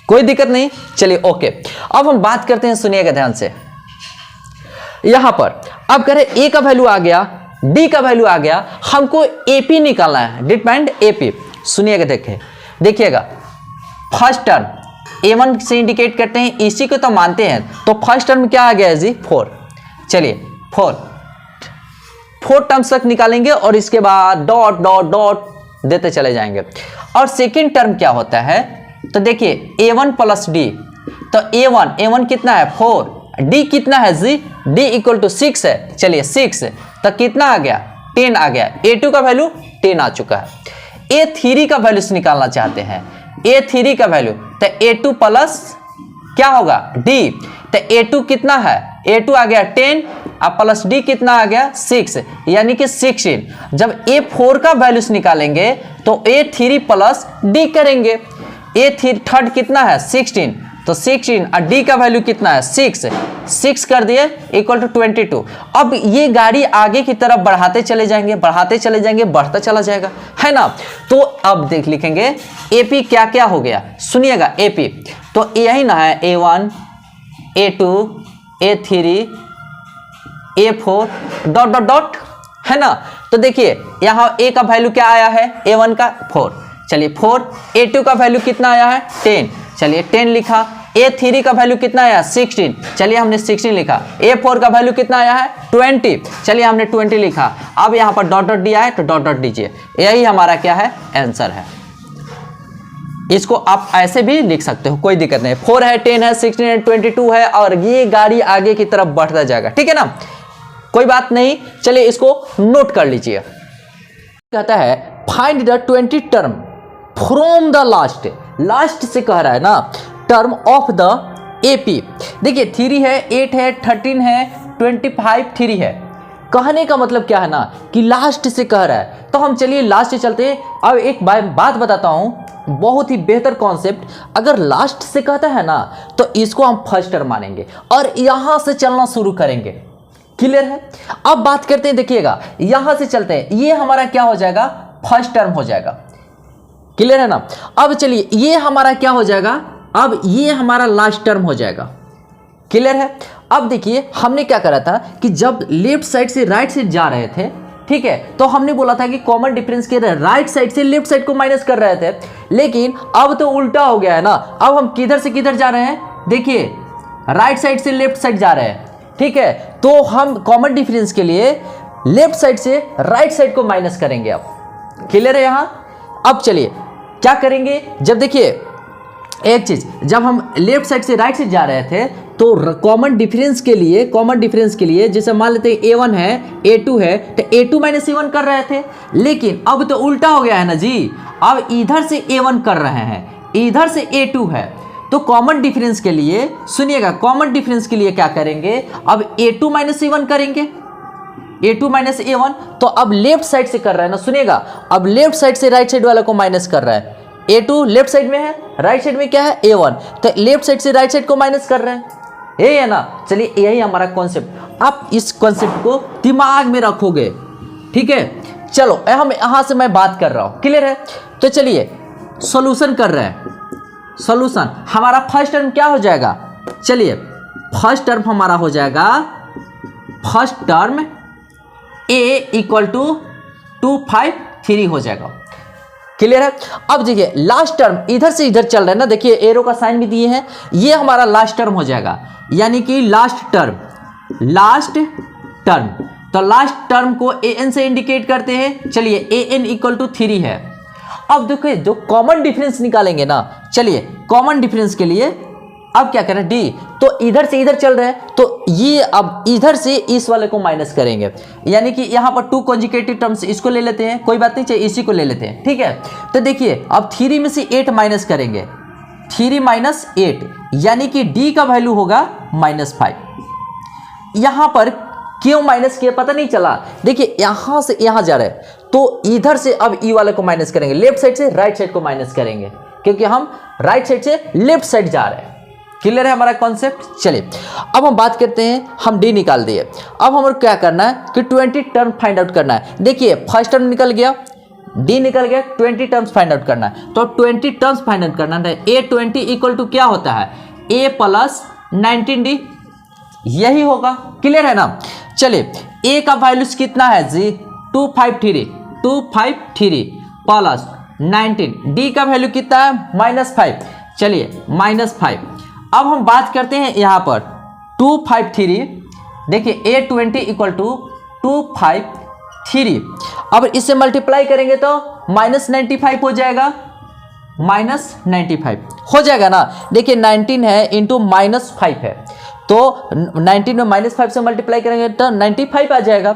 Speaker 1: कोई दिक्कत नहीं। चलिए ओके, अब हम बात करते हैं, सुनिएगा ध्यान से। यहां पर अब कह रहे ए का वैल्यू आ गया, डी का वैल्यू आ गया, हमको एपी निकालना है, डिटरमाइन एपी। सुनिएगा देखिएगा, फर्स्ट टर्म A1 से इंडिकेट करते हैं, इसी को तो मानते हैं, तो फर्स्ट टर्म क्या आ गया है जी 4। चलिए 4 टर्म्स तक निकालेंगे और इसके बाद डॉट डॉट डॉट देते चले जाएंगे। और सेकंड टर्म क्या होता है, तो देखिए A1 प्लस डी, तो A1 कितना है 4, डी कितना है जी, डी इक्वल टू 6 है। चलिए 6 तो कितना आ गया 10 आ गया, A2 का वैल्यू 10 आ चुका है। A3 का वैल्यू निकालना चाहते हैं, A3 का वैल्यू, तो A2 प्लस क्या होगा D, तो A2 कितना है, A2 आ गया 10 अब प्लस D कितना आ गया 6, यानी कि 16। जब A4 का वैल्यूस निकालेंगे तो A3 प्लस D करेंगे, A3 थर्ड कितना है 16, तो 16 और D का वैल्यू कितना है 6 कर दिए इक्वल टू 22। अब ये गाड़ी आगे की तरफ बढ़ाते चले जाएंगे, बढ़ता चला जाएगा, है ना। तो अब देख लिखेंगे AP क्या क्या हो गया, सुनिएगा AP तो यही ना है A1 A2 A3 A4 dot dot dot, है ना। तो देखिए यहाँ A का वैल्यू क्या आया है, A1 का 4, चलिए 4, A2 का वैल्यू कितना आया है 10, चलिए 10 लिखा, A3 का वैल्यू कितना आया 16, चलिए हमने 16 लिखा, A4 का वैल्यू कितना आया है 20, चलिए हमने 20 लिखा। अब यहाँ पर डॉट डॉट दिया है तो डॉट डॉट दीजिए, यही हमारा क्या है आंसर है। इसको आप ऐसे भी लिख सकते हो, कोई दिक्कत नहीं। 4 है 10 है 16 है 22 है और ये गाड़ी आगे की तरफ बढ़ता जाएगा, ठीक है ना, कोई बात नहीं। चलिए इसको नोट कर लीजिए। कहता है find the 20 term from the last से कह रहा है ना, टर्म ऑफ द एपी। देखिए 3 है 8 है 13 है 25 3 है, कहने का मतलब क्या है ना कि लास्ट से कह रहा है, तो हम चलिए लास्ट से चलते हैं। अब एक बात बताता हूं, बहुत ही बेहतर कॉन्सेप्ट, अगर लास्ट से कहता है ना तो इसको हम फर्स्ट टर्म मानेंगे और यहां से चलना शुरू करेंगे, क्लियर है। अब बात करते हैं, देखिएगा यहां से चलते हैं, ये हमारा क्या हो जाएगा फर्स्ट टर्म हो जाएगा, क्लियर है ना। अब चलिए ये हमारा क्या हो जाएगा, अब ये हमारा लास्ट टर्म हो जाएगा, क्लियर है। अब देखिए हमने क्या करा था कि जब लेफ्ट साइड से राइट साइड जा रहे थे, ठीक है, तो हमने बोला था कि कॉमन डिफरेंस के राइट साइड से लेफ्ट साइड को माइनस कर रहे थे, लेकिन अब तो उल्टा हो गया है ना। अब हम किधर से किधर जा रहे हैं, देखिए राइट साइड से लेफ्ट साइड जा रहे हैं, ठीक है, तो हम कॉमन डिफरेंस के लिए लेफ्ट साइड से राइट साइड को माइनस करेंगे। अब क्लियर है यहां। अब चलिए क्या करेंगे, जब देखिए एक चीज, जब हम लेफ्ट साइड से राइट साइड जा रहे थे तो कॉमन डिफरेंस के लिए जैसे मान लेते हैं A1 है A2 है, तो A2 माइनस A1 कर रहे थे, लेकिन अब तो उल्टा हो गया है ना जी, अब इधर से A1 कर रहे हैं, इधर से A2 है। तो कॉमन डिफरेंस के लिए सुनिएगा, कॉमन डिफरेंस के लिए क्या करेंगे, अब A2 माइनस A1 करेंगे, A2 माइनस A1, तो अब लेफ्ट साइड से कर रहा है ना, सुनिएगा अब लेफ्ट साइड से राइट साइड वाला को माइनस कर रहा है, A2 लेफ्ट साइड में है, राइट साइड में क्या है A1, तो लेफ्ट साइड से राइट साइड को माइनस कर रहे हैं, यही है ना। चलिए यही हमारा कॉन्सेप्ट, आप इस कॉन्सेप्ट को दिमाग में रखोगे, ठीक है। चलो हम यहां से मैं बात कर रहा हूं, क्लियर है। तो चलिए सॉल्यूशन कर रहे हैं, सॉल्यूशन हमारा फर्स्ट टर्म क्या हो जाएगा, चलिए फर्स्ट टर्म हमारा हो जाएगा, first term A equal to 253 हो जाएगा, क्लियर है। अब देखिए लास्ट टर्म इधर से इधर चल रहा है ना, देखिए एरो का साइन भी दिए हैं, ये हमारा लास्ट टर्म हो जाएगा, यानी कि लास्ट टर्म, तो लास्ट टर्म को an से इंडिकेट करते हैं, चलिए an इक्वल टू 3 है। अब देखिए जो कॉमन डिफरेंस निकालेंगे ना, चलिए कॉमन डिफरेंस के लिए अब क्या करें D, तो इधर से इधर चल रहे हैं, तो ये अब इधर से इस वाले को माइनस करेंगे, यानी कि यहाँ पर 2 कॉन्जुगेटिव टर्म्स, इसको ले लेते हैं, कोई बात नहीं, चाहिए इसी को ले लेते हैं, ठीक है। तो देखिए अब 3 में से 8 माइनस करेंगे, 3 माइनस 8, यानी कि D का वैल्यू होगा -5। यहाँ पर क्यों माइनस किया पता नहीं चला, देखिए यहाँ से यहाँ जा रहे हैं, तो इधर से अब E वाले को माइनस करेंगे, लेफ्ट साइड से राइट साइड को माइनस करेंगे, क्योंकि हम राइट साइड से लेफ्ट साइड जा रहे हैं, क्लियर है हमारा कॉन्सेप्ट। चलिए अब हम बात करते हैं, हम डी निकाल दिए। अब हमें क्या करना है कि 20 टर्म फाइंड आउट करना है। देखिए फर्स्ट टर्म निकल गया, डी निकल गया, 20 टर्म्स फाइंड आउट करना है। तो 20 टर्म्स फाइंड आउट करना है। A20 इक्वल टू क्या होता है, A प्लस 19D, यही होगा। क्लियर है ना। चलिए A का वैल्यूज कितना है जी, 253 प्लस 19, D का वैल्यू कितना है -5, चलिए -5। अब हम बात करते हैं यहाँ पर 253, देखिए A20 इक्वल टू 253, अब इससे मल्टीप्लाई करेंगे तो -95 हो जाएगा, -95 हो जाएगा ना। देखिए 19 है इंटू -5 है, तो 19 में -5 से मल्टीप्लाई करेंगे तो 95 आ जाएगा।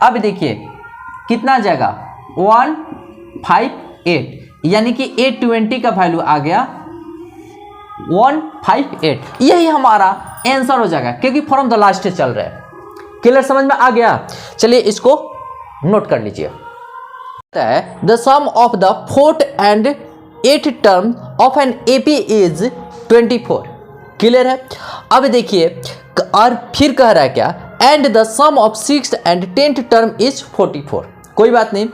Speaker 1: अब देखिए कितना आ जाएगा 158, यानी कि A20 का वैल्यू आ गया 158, यही हमारा आंसर हो जाएगा, क्योंकि फ्रॉम द लास्ट चल रहा है। क्लियर, समझ में आ गया। चलिए इसको नोट कर लीजिए। The sum of the 4th and 8th term of an AP is 24। Clear है। अब देखिए और फिर कह रहा है क्या, and the sum of 6th and 10th term is 44। कोई बात नहीं,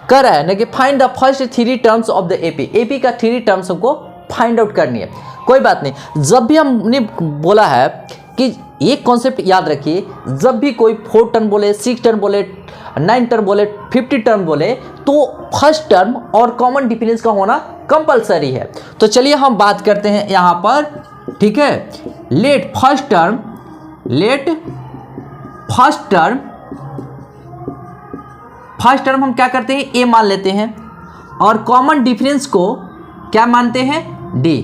Speaker 1: कह रहा है ना कि find the first 3 terms of the AP, AP का 3 टर्म्स हमको फाइंड आउट करनी है। कोई बात नहीं, जब भी हमने बोला है कि एक कॉन्सेप्ट याद रखिए, जब भी कोई 4 टर्म बोले, 6 टर्म बोले, 9 टर्म बोले, 50 टर्म बोले, तो फर्स्ट टर्म और कॉमन डिफरेंस का होना कंपलसरी है। तो चलिए हम बात करते हैं यहाँ पर, ठीक है। लेट फर्स्ट टर्म हम क्या करते हैं, ए मान लेते हैं, और कॉमन डिफरेंस को क्या मानते हैं, डी।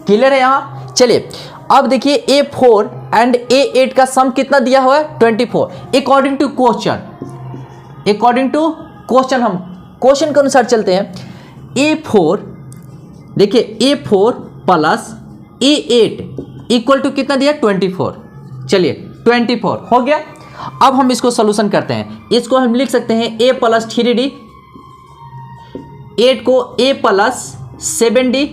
Speaker 1: क्लियर है यहाँ। चलिए अब देखिए A4 एंड A8 का सम कितना दिया हुआ है, 24। अकॉर्डिंग टू क्वेश्चन हम क्वेश्चन के अनुसार चलते हैं। A4 देखिए A4 plus A8 equal to कितना दिया, 24। चलिए 24 हो गया। अब हम इसको सोल्यूशन करते हैं। इसको हम लिख सकते हैं A प्लस 3D, 8 को A plus 7D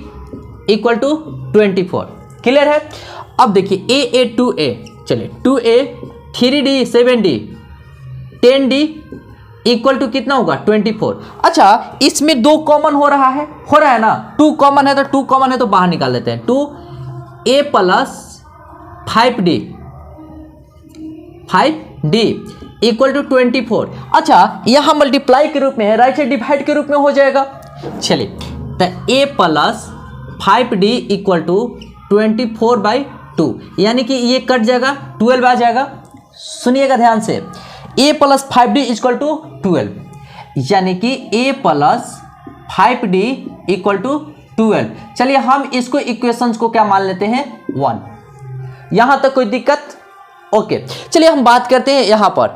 Speaker 1: equal to 24। Clear है। अब देखिए A 2A, चलिए 2A 3D 7D 10D equal to कितना होगा, 24। अच्छा इसमें 2 कॉमन हो रहा है ना, 2 कॉमन है तो 2 कॉमन है तो बाहर निकाल लेते हैं। 2A plus 5D equal to 24। अच्छा यहाँ मल्टीप्लाई के रूप में है, राइट से डिवाइड के रूप में हो जाएगा। चलिए तो A plus 5D equal to 24/2, यानी कि ये कट जाएगा, 12 आ जाएगा। सुनिएगा ध्यान से, A plus 5D equal to 12, यानी कि A plus 5D equal to 12। चलिए हम इसको इक्वेशंस को क्या मान लेते हैं, 1। यहां तक कोई दिक्कत, ओके। चलिए हम बात करते हैं यहां पर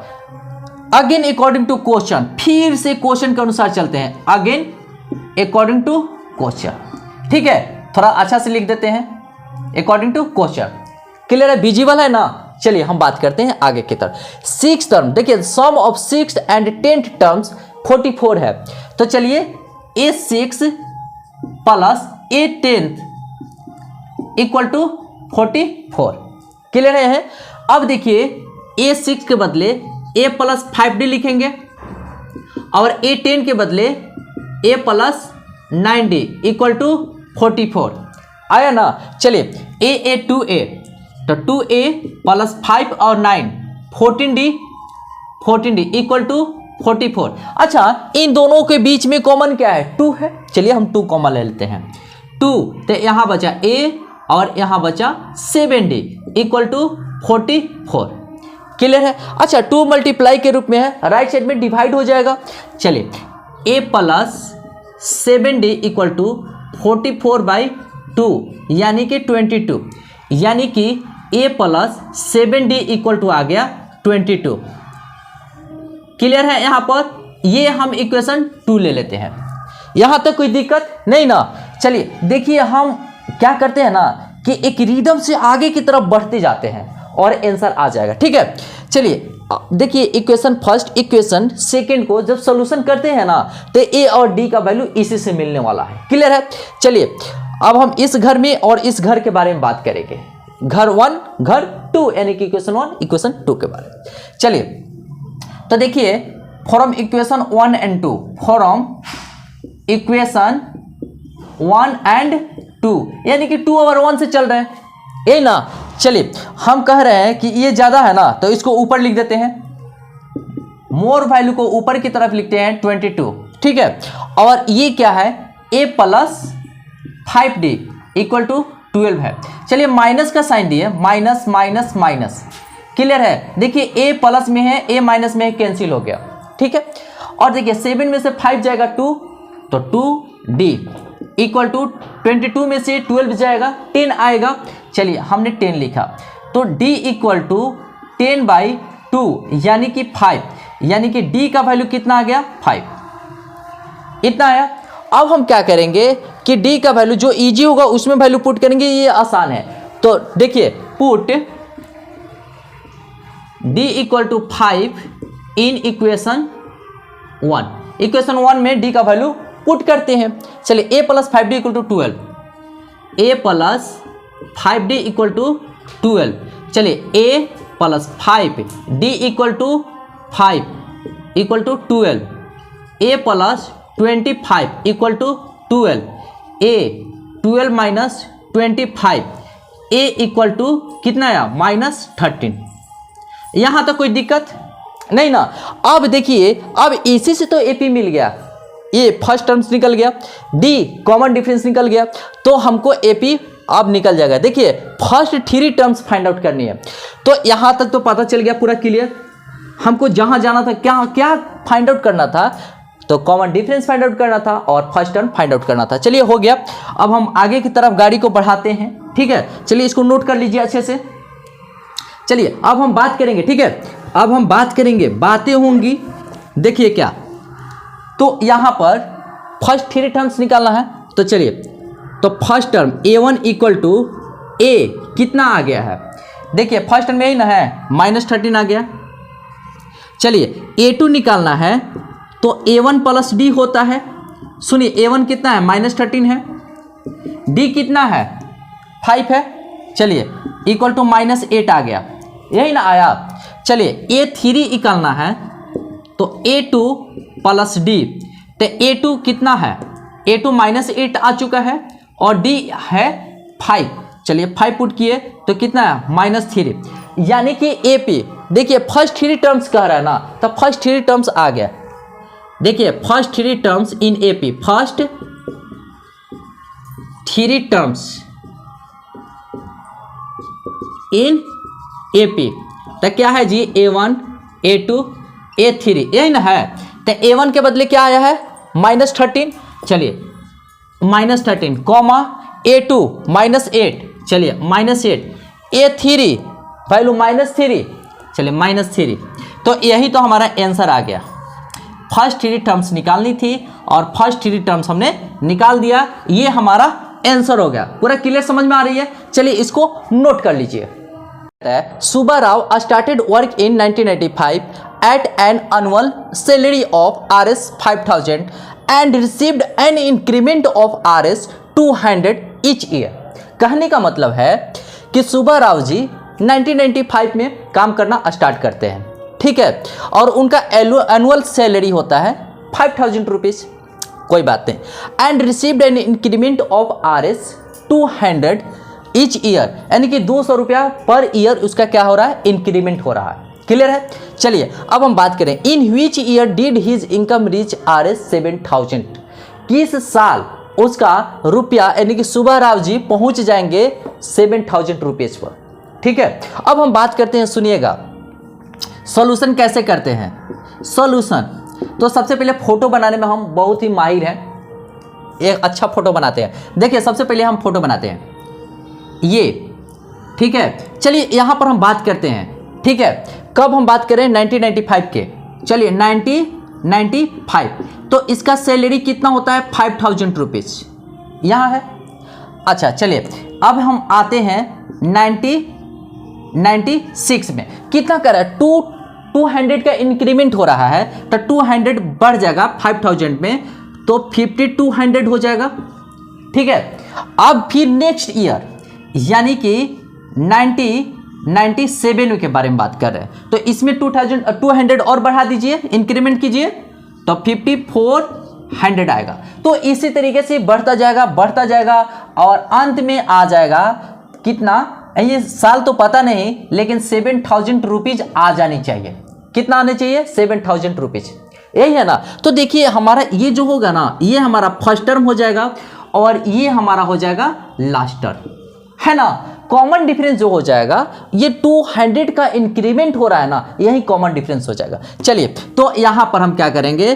Speaker 1: अगेन अकॉर्डिंग टू क्वेश्चन, फिर से क्वेश्चन के अनुसार चलते हैं, अगेन अकॉर्डिंग टू क्वेश्चन। ठीक है, थोड़ा अच्छा से लिख देते हैं, अकॉर्डिंग टू क्वेश्चन। क्लियर है, विजिबल है ना। चलिए हम बात करते हैं आगे की तरफ। 6 टर्म देखिए, सम of 6th and 10th terms 44 है। तो चलिए A6 plus A10 equal to 44। Clear है। अब देखिए A6 के बदले A प्लस 5D लिखेंगे, और A10 के बदले A plus 9D equal to 44 आया ना। चलिए A 2A, तो 2A प्लस 5 और 9 14D इक्वल टू 44। अच्छा इन दोनों के बीच में कॉमन क्या है, 2 है। चलिए हम 2 कॉमन ले लेते हैं, 2, तो यहाँ बचा A और यहाँ बचा 7D इक्वल टू 44। क्लियर है। अच्छा 2 मल्टीप्लाई के रूप में है, राइट साइड में डिवाइड हो जाएगा। चलिए A plus 7D equal to 44/2, यानी कि 22, यानी कि A plus 7D equal to आ गया 22। क्लियर है। यहाँ पर ये हम इक्वेशन 2 ले लेते हैं, यहाँ तक कोई दिक्कत नहीं ना। चलिए देखिए हम क्या करते हैं ना कि एक रिदम से आगे की तरफ बढ़ते जाते हैं और आंसर आ जाएगा। ठीक है, चलिए देखिए इक्वेशन फर्स्ट, इक्वेशन सेकंड को जब सॉल्यूशन करते हैं ना, तो A और D का वैल्यू इसी से मिलने वाला है। क्लियर है। चलिए अब हम इस घर में और इस घर के बारे में बात करेंगे, घर 1 घर 2, यानी कि इक्वेशन 1 इक्वेशन 2 के बारे में। चलिए तो देखिए from equation 1 and 2, from equation 1 and 2, यानी कि 2 ओवर 1 से चल रहे हैं, यही ना। चलिए हम कह रहे हैं कि ये ज्यादा है ना, तो इसको ऊपर लिख देते हैं, मोर वैल्यू को ऊपर की तरफ लिखते हैं 22, ठीक है। और ये क्या है, a plus 5d equal to 12 है। चलिए माइनस का साइन दिए, माइनस माइनस माइनस, क्लियर है। देखिए a प्लस में है, a माइनस में है, कैंसिल हो गया, ठीक है। और देखिए 7 में से 5 जाएगा 2, तो 2d इक्वल टू 22 में से 12 जाएगा 10 आएगा। चलिए हमने 10 लिखा, तो d इक्वल टू 10/2 यानी कि 5, यानी कि d का वैल्यू कितना आ गया 5, इतना आया। अब हम क्या करेंगे कि d का वैल्यू जो इजी होगा उसमें वैल्यू पुट करेंगे, ये आसान है। तो देखिए put d equal to 5 in equation 1, equation 1 में d का वैल्यू पुट करते हैं। चलिए a plus 5d equal to 12, a plus 5d equal to 12, चलिए a plus 5d equal to 5 equal to 12, a plus 25 equal to 12, a 12 minus 25, a equal to कितना आया -13। यहाँ तक कोई दिक्कत नहीं ना। अब देखिए अब इसी से तो AP मिल गया, ये फर्स्ट टर्म्स निकल गया, D कॉमन डिफरेंस निकल गया, तो हमको AP अब निकल जाएगा। देखिए फर्स्ट 3 टर्म्स फाइंड आउट करनी है, तो यहाँ तक तो पता चल गया पूरा क्लियर। हमको जहाँ जाना था, क्या क्या फाइंड आउट करना था, तो कॉमन डिफरेंस फाइंड आउट करना था और फर्स्ट टर्म फाइंड आउट करना था। चलिए हो गया। अब हम आगे की तरफ गाड़ी को बढ़ाते हैं, ठीक है। चलिए इसको नोट कर लीजिए अच्छे से। चलिए अब हम बात करेंगे, ठीक है, अब हम बात करेंगे, बातें होंगी। देखिए क्या, तो यहाँ पर फर्स्ट 3 टर्म्स निकालना है, तो चलिए तो first term a1 equal to a कितना आ गया है, देखिए फर्स्ट टर्म यही ना है, -13 आ गया। चलिए a2 निकालना है, तो a1 प्लस d होता है, सुनिए a1 कितना है -13 है, d कितना है 5 है, चलिए इक्वल टू -8 आ गया, यही ना आया। चलिए a3 निकालना है, तो a2 प्लस d, तो a2 कितना है, a2 -8 आ चुका है और d है 5, चलिए 5 पुट किए तो कितना है -3, यानी कि AP देखिए फर्स्ट 3 टर्म्स कह रहा है ना, तो फर्स्ट 3 टर्म्स आ गया। देखिए first 3 terms in AP, first 3 terms in AP, तो क्या है जी a1 a2 a3, यही ना है। तो a1 के बदले क्या आया है -13, चलिए -13 कॉमा a2 -8, चलिए -8, a3 वैल्यू -3, चलिए -3, तो यही तो हमारा आंसर आ गया। फर्स्ट 3 टर्म्स निकालनी थी और फर्स्ट 3 टर्म्स हमने निकाल दिया, ये हमारा आंसर हो गया। पूरा क्लियर समझ में आ रही है। चलिए इसको नोट कर लीजिए। Subba Rao started work in 1995 at an annual salary of Rs 5,000 and received an increment of Rs 200 each year। कहने का मतलब है कि सुब्बा राव जी 1995 में काम करना स्टार्ट करते हैं, ठीक है, और उनका एनुअल सैलरी होता है 5,000 रुपीज़, कोई बात नहीं। And received an increment of Rs 200 each year, यानी कि 200 रुपया पर ईयर उसका क्या हो रहा है, इंक्रीमेंट हो रहा है। क्लियर है। चलिए अब हम बात करें, in which year did his income reach Rs 7,000, किस साल उसका रुपया यानी कि सुब्बा राव जी पहुंच जाएंगे 7,000 रुपीज पर, ठीक है। अब हम बात करते हैं, सुनिएगा सॉल्यूशन कैसे करते हैं। सॉल्यूशन तो सबसे पहले फोटो बनाने में हम बहुत ही माहिर हैं, एक अच्छा फोटो बनाते हैं। देखिए सबसे पहले हम फोटो बनाते हैं ये, ठीक है। चलिए यहाँ पर हम बात करते हैं, ठीक है, कब हम बात करें 1995 के। चलिए 1995, तो इसका सैलरी कितना होता है 5,000 रुपीज़, यहाँ है। अच्छा चलिए अब हम आते हैं 1996 में, कितना कर रहा है 200 का इंक्रीमेंट हो रहा है, तो 200 बढ़ जाएगा 5,000 में, तो 5,200 हो जाएगा, ठीक है। अब फिर नेक्स्ट ईयर यानी कि 1997 के बारे में बात कर रहे हैं, तो इसमें 200 और बढ़ा दीजिए, इंक्रीमेंट कीजिए, तो 5400 आएगा। तो इसी तरीके से बढ़ता जाएगा और अंत में आ जाएगा कितना, ये साल तो पता नहीं, लेकिन 7000 रुपीज आ जानी चाहिए। कितना आने चाहिए? 7000 रुपीज, यही है ना। तो देखिए हमारा ये जो होगा ना, ये हमारा फर्स्ट टर्म हो जाएगा और ये हमारा हो जाएगा लास्ट टर्म, है ना। कॉमन डिफरेंस जो हो जाएगा, ये 200 का इंक्रीमेंट हो रहा है ना, यही कॉमन डिफरेंस हो जाएगा। चलिए तो यहां पर हम क्या करेंगे,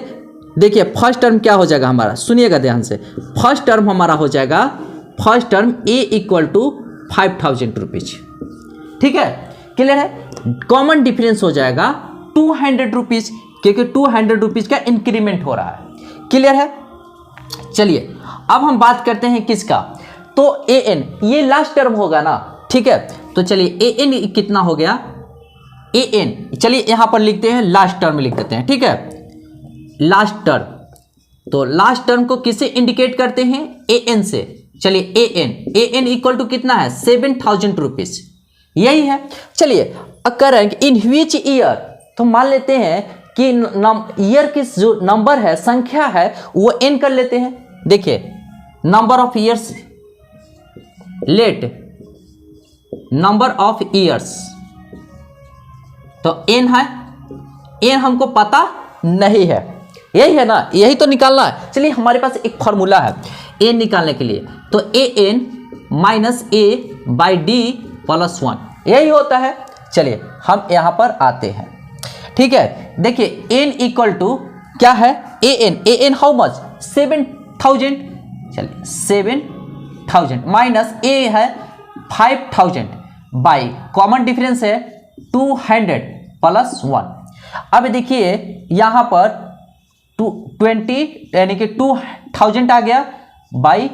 Speaker 1: देखिए फर्स्ट टर्म क्या हो जाएगा हमारा, सुनिएगा ध्यान से। फर्स्ट टर्म हमारा हो जाएगा, first term a equal to 5000 rupees, ठीक है, क्लियर है। कॉमन डिफरेंस हो जाएगा 200 रुपीज, क्योंकि 200 रुपीज का इंक्रीमेंट हो रहा है, क्लियर है। चलिए अब हम बात करते हैं किसका, तो ए एन, ये लास्ट टर्म होगा ना, ठीक है। तो चलिए ए एन कितना हो गया, ए एन, चलिए यहां पर लिखते हैं लास्ट टर्म लिख देते हैं, ठीक है, लास्ट टर्म। तो लास्ट टर्म को किससे इंडिकेट करते हैं, ए एन से। चलिए ए एन इक्वल टू कितना है, 7000 रुपीज, यही है। चलिए करेंगे इन व्हिच ईयर, तो मान लेते हैं कि ईयर की जो नंबर है, संख्या है, वो एन कर लेते हैं। देखिए number of years, late number of years, तो एन है, एन हमको पता नहीं है, यही है ना, यही तो निकालना है। चलिए हमारे पास एक फॉर्मूला है एन निकालने के लिए, तो A N minus A by D plus 1, यही होता है। चलिए हम यहां पर आते हैं, ठीक है। देखिए एन इक्वल टू क्या है, ए एन हाउ मच, 7000, चलिए 7000 माइनस ए है 5000 बाई कॉमन डिफरेंस है 200 प्लस 1। अब देखिए यहां पर 20 यानी कि 2000 आ गया बाई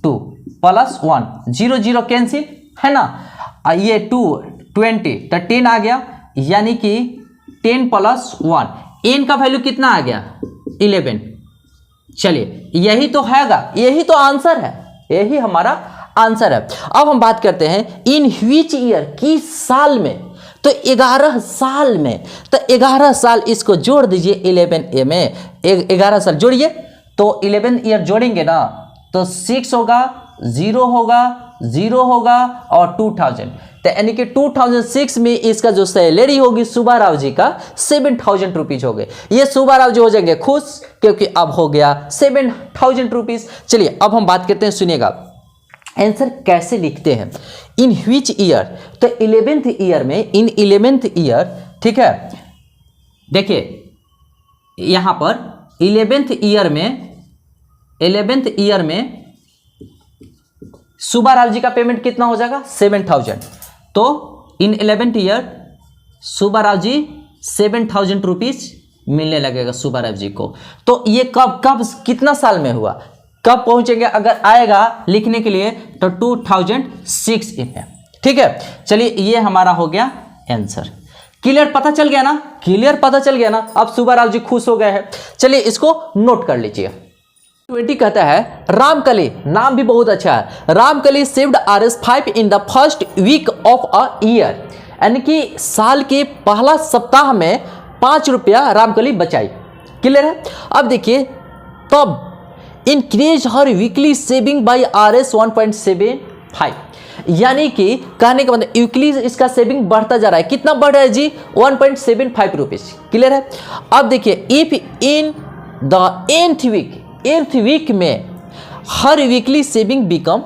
Speaker 1: 2 प्लस 1, 0 0 कैंसिल, है ना। ये 20 तो 10 आ गया, यानी कि 10 प्लस 1, एन का वैल्यू कितना आ गया, 11। चलिए यही तो हैगा, यही तो आंसर है, यही हमारा आंसर है। अब हम बात करते हैं इन व्हिच ईयर, किस साल में, तो 11 साल में। तो 11 साल इसको जोड़ दीजिए 11 में, 11 साल जोड़िए, तो 11 ईयर जोड़ेंगे ना, तो 6 होगा, 0 होगा, 0 होगा और 2000, तो यानी कि 2006 में इसका जो सैलरी होगी सुब्बा राव जी का 7000 रुपीज हो गए। ये सुब्बा राव जी हो जाएंगे खुश, क्योंकि अब हो गया 7000 रुपीज। चलिए अब हम बात करते हैं, सुनिएगा आंसर कैसे लिखते हैं, इन व्हिच ईयर, तो 11th ईयर में, इन 11th ईयर, ठीक है। देखिए यहां पर 11th ईयर में सुब्बा राव जी का पेमेंट कितना हो जाएगा, 7000। तो इन 11th year Subba Rao ji 7000 rupees मिलने लगेगा सुब्बा राव जी को। तो ये कब कितना साल में हुआ, कब पहुंचेंगे, अगर आएगा लिखने के लिए तो 2006 में, ठीक है। चलिए ये हमारा हो गया आंसर, क्लियर पता चल गया ना, क्लियर पता चल गया ना। अब सुब्बा राव जी खुश हो गए हैं। चलिए इसको नोट कर लीजिए। 20 कहता है रामकली, नाम भी बहुत अच्छा है, Ramkali saved RS5 in the first week of a year, यानी कि साल के पहला सप्ताह में 5 रुपया रामकली बचाई, क्लियर है। अब देखिए तब increase her weekly saving by RS 1.75, यानी कि कहने का मतलब वीकली इसका सेविंग बढ़ता जा रहा है, कितना बढ़ रहा है जी, 1.75 रुपीज, क्लियर है। अब देखिए if in the nth week में हर वीकली सेविंग बिकम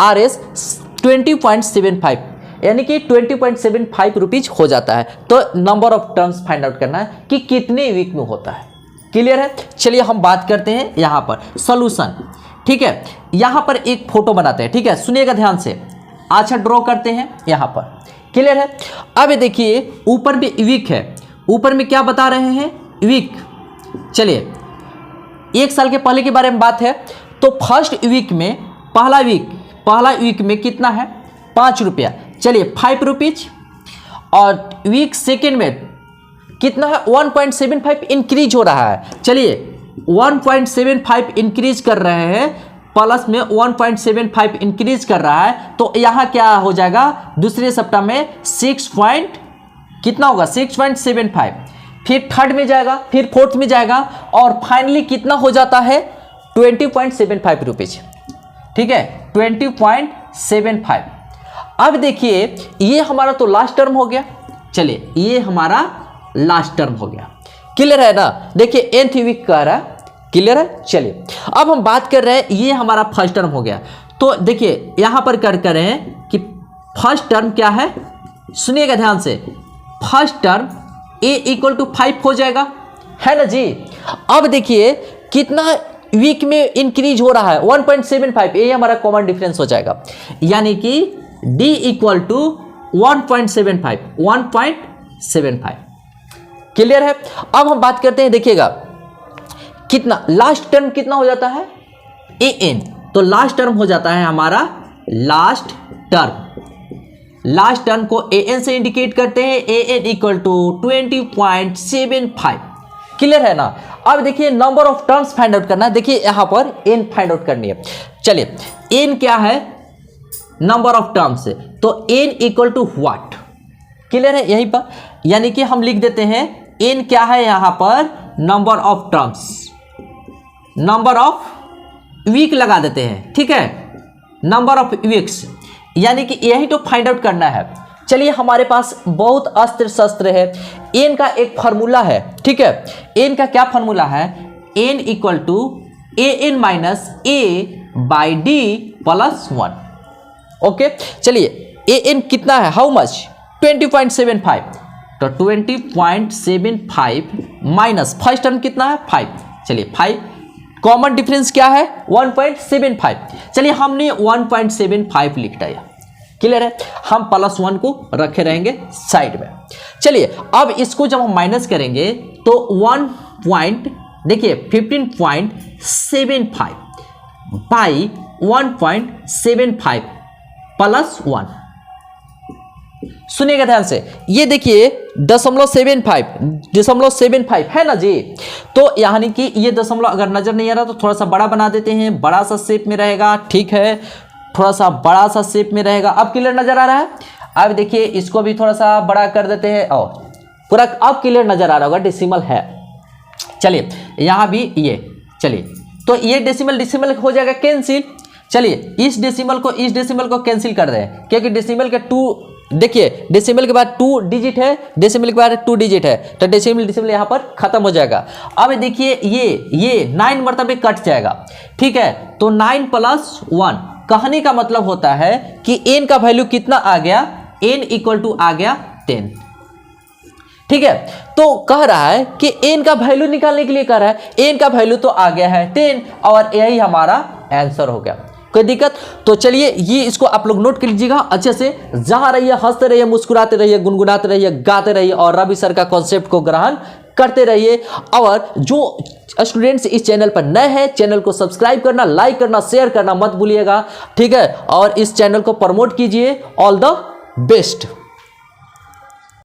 Speaker 1: RS 20.75, यानी कि 20.75 रुपीज हो जाता है। तो number of terms find out करना है कि कितने वीक में होता है, क्लियर है। चलिए हम बात करते हैं यहां पर सॉल्यूशन, ठीक है। यहां पर एक फोटो बनाते हैं, ठीक है, सुनिएगा ध्यान से, अच्छा ड्रॉ करते हैं यहां पर, क्लियर है। अब देखिए ऊपर भी वीक है, ऊपर में क्या बता रहे हैं, वीक। चलिए 1 साल के पहले के बारे में बात है, तो फर्स्ट वीक में, पहला वीक में कितना है, 5 रुपया, चलिए 5 रुपीज। और वीक सेकेंड में कितना है, 1.75 इंक्रीज हो रहा है, चलिए 1.75 इंक्रीज कर रहे हैं प्लस में 1.75 इंक्रीज कर रहा है, तो यहाँ क्या हो जाएगा, दूसरे सप्ताह में 6 कितना होगा 6.75, फिर थर्ड में जाएगा, फिर फोर्थ में जाएगा, और फाइनली कितना हो जाता है 20.75 रुपीज। ठीक है, 20.75। अब देखिए ये हमारा तो लास्ट टर्म हो गया, चलिए ये हमारा लास्ट टर्म हो गया, क्लियर है ना। देखिए nth वीक का रहा है, क्लियर है। चलिए अब हम बात कर रहे हैं, ये हमारा फर्स्ट टर्म हो गया। तो देखिए यहां पर कर रहे हैं कि फर्स्ट टर्म क्या है, सुनिएगा ध्यान से, फर्स्ट टर्म a = 5 हो जाएगा, है ना जी। अब देखिए कितना वीक में इंक्रीज हो रहा है 1.75, ये हमारा कॉमन डिफरेंस हो जाएगा, यानी कि d = 1.75, क्लियर है। अब हम बात करते हैं, देखिएगा कितना लास्ट टर्म कितना हो जाता है an, तो लास्ट टर्म हो जाता है हमारा लास्ट टर्म को an से इंडिकेट करते हैं, an = 20.75, क्लियर है ना। अब देखिए number of terms find out करना है, देखिए यहां पर n फाइंड आउट करनी है। चलिए n क्या है, नंबर ऑफ टर्म्स है, तो n = व्हाट, क्लियर है यहीं पर, यानी कि हम लिख देते हैं n क्या है यहां पर, number of terms, number of week लगा देते हैं, ठीक है, नंबर ऑफ वीक्स, यानी कि यही तो फाइंड आउट करना है। चलिए हमारे पास बहुत अस्त्र शस्त्र है, n का एक फार्मूला है, ठीक है, n का क्या फार्मूला है, n = an - a/d + 1। ओके, चलिए an कितना है, हाउ मच, 20.75, तो 20.75 माइनस फर्स्ट टर्म कितना है 5, चलिए 5, कॉमन डिफरेंस क्या है 1.75, चलिए हमने 1.75 लिख दिया, क्लियर है, हम +1 को रखे रहेंगे साइड में। चलिए अब इसको जब हम माइनस करेंगे तो 15.75 बाई 1.75 + 1, सुनिएगा ध्यान से, ये देखिए 0.75 है ना जी। तो यानी कि ये दशमलव अगर नजर नहीं आ रहा तो थोड़ा सा बड़ा बना देते हैं, बड़ा सा शेप में रहेगा, ठीक है, थोड़ा सा बड़ा सा शेप में रहेगा। अब क्लियर नजर आ रहा है। अब देखिए इसको भी थोड़ा सा बड़ा कर देते हैं और पूरा अब क्लियर नजर आ रहा होगा, डेसिमल है। चलिए यहाँ भी ये, चलिए तो ये डेसिमल हो जाएगा कैंसिल। चलिए इस डेसिमल को कैंसिल कर दें, क्योंकि डेसिमल के 2, देखिए डेसिमल के बाद 2 डिजिट है, डेसिमल के बाद 2 डिजिट है, तो डेसिमल यहाँ पर खत्म हो जाएगा। अब देखिए ये 9 मरतबे कट जाएगा, ठीक है, तो 9 + 1, कहने का मतलब होता है कि n का वैल्यू कितना आ गया, n = आ गया 10, ठीक है। तो कह रहा है कि n का वैल्यू निकालने के लिए कह रहा है, n का वैल्यू तो आ गया है 10 और यही हमारा आंसर हो गया। कोई दिक्कत? तो चलिए ये इसको आप लोग नोट कर लीजिएगा अच्छे से, जहां रहिए हंसते रहिए, मुस्कुराते रहिए, गुनगुनाते रहिए, गाते रहिए और रवि सर का कॉन्सेप्ट को ग्रहण करते रहिए। और जो स्टूडेंट्स इस चैनल पर नए हैं, चैनल को सब्सक्राइब करना, लाइक करना, शेयर करना मत भूलिएगा, ठीक है, और इस चैनल को प्रमोट कीजिए। All the best.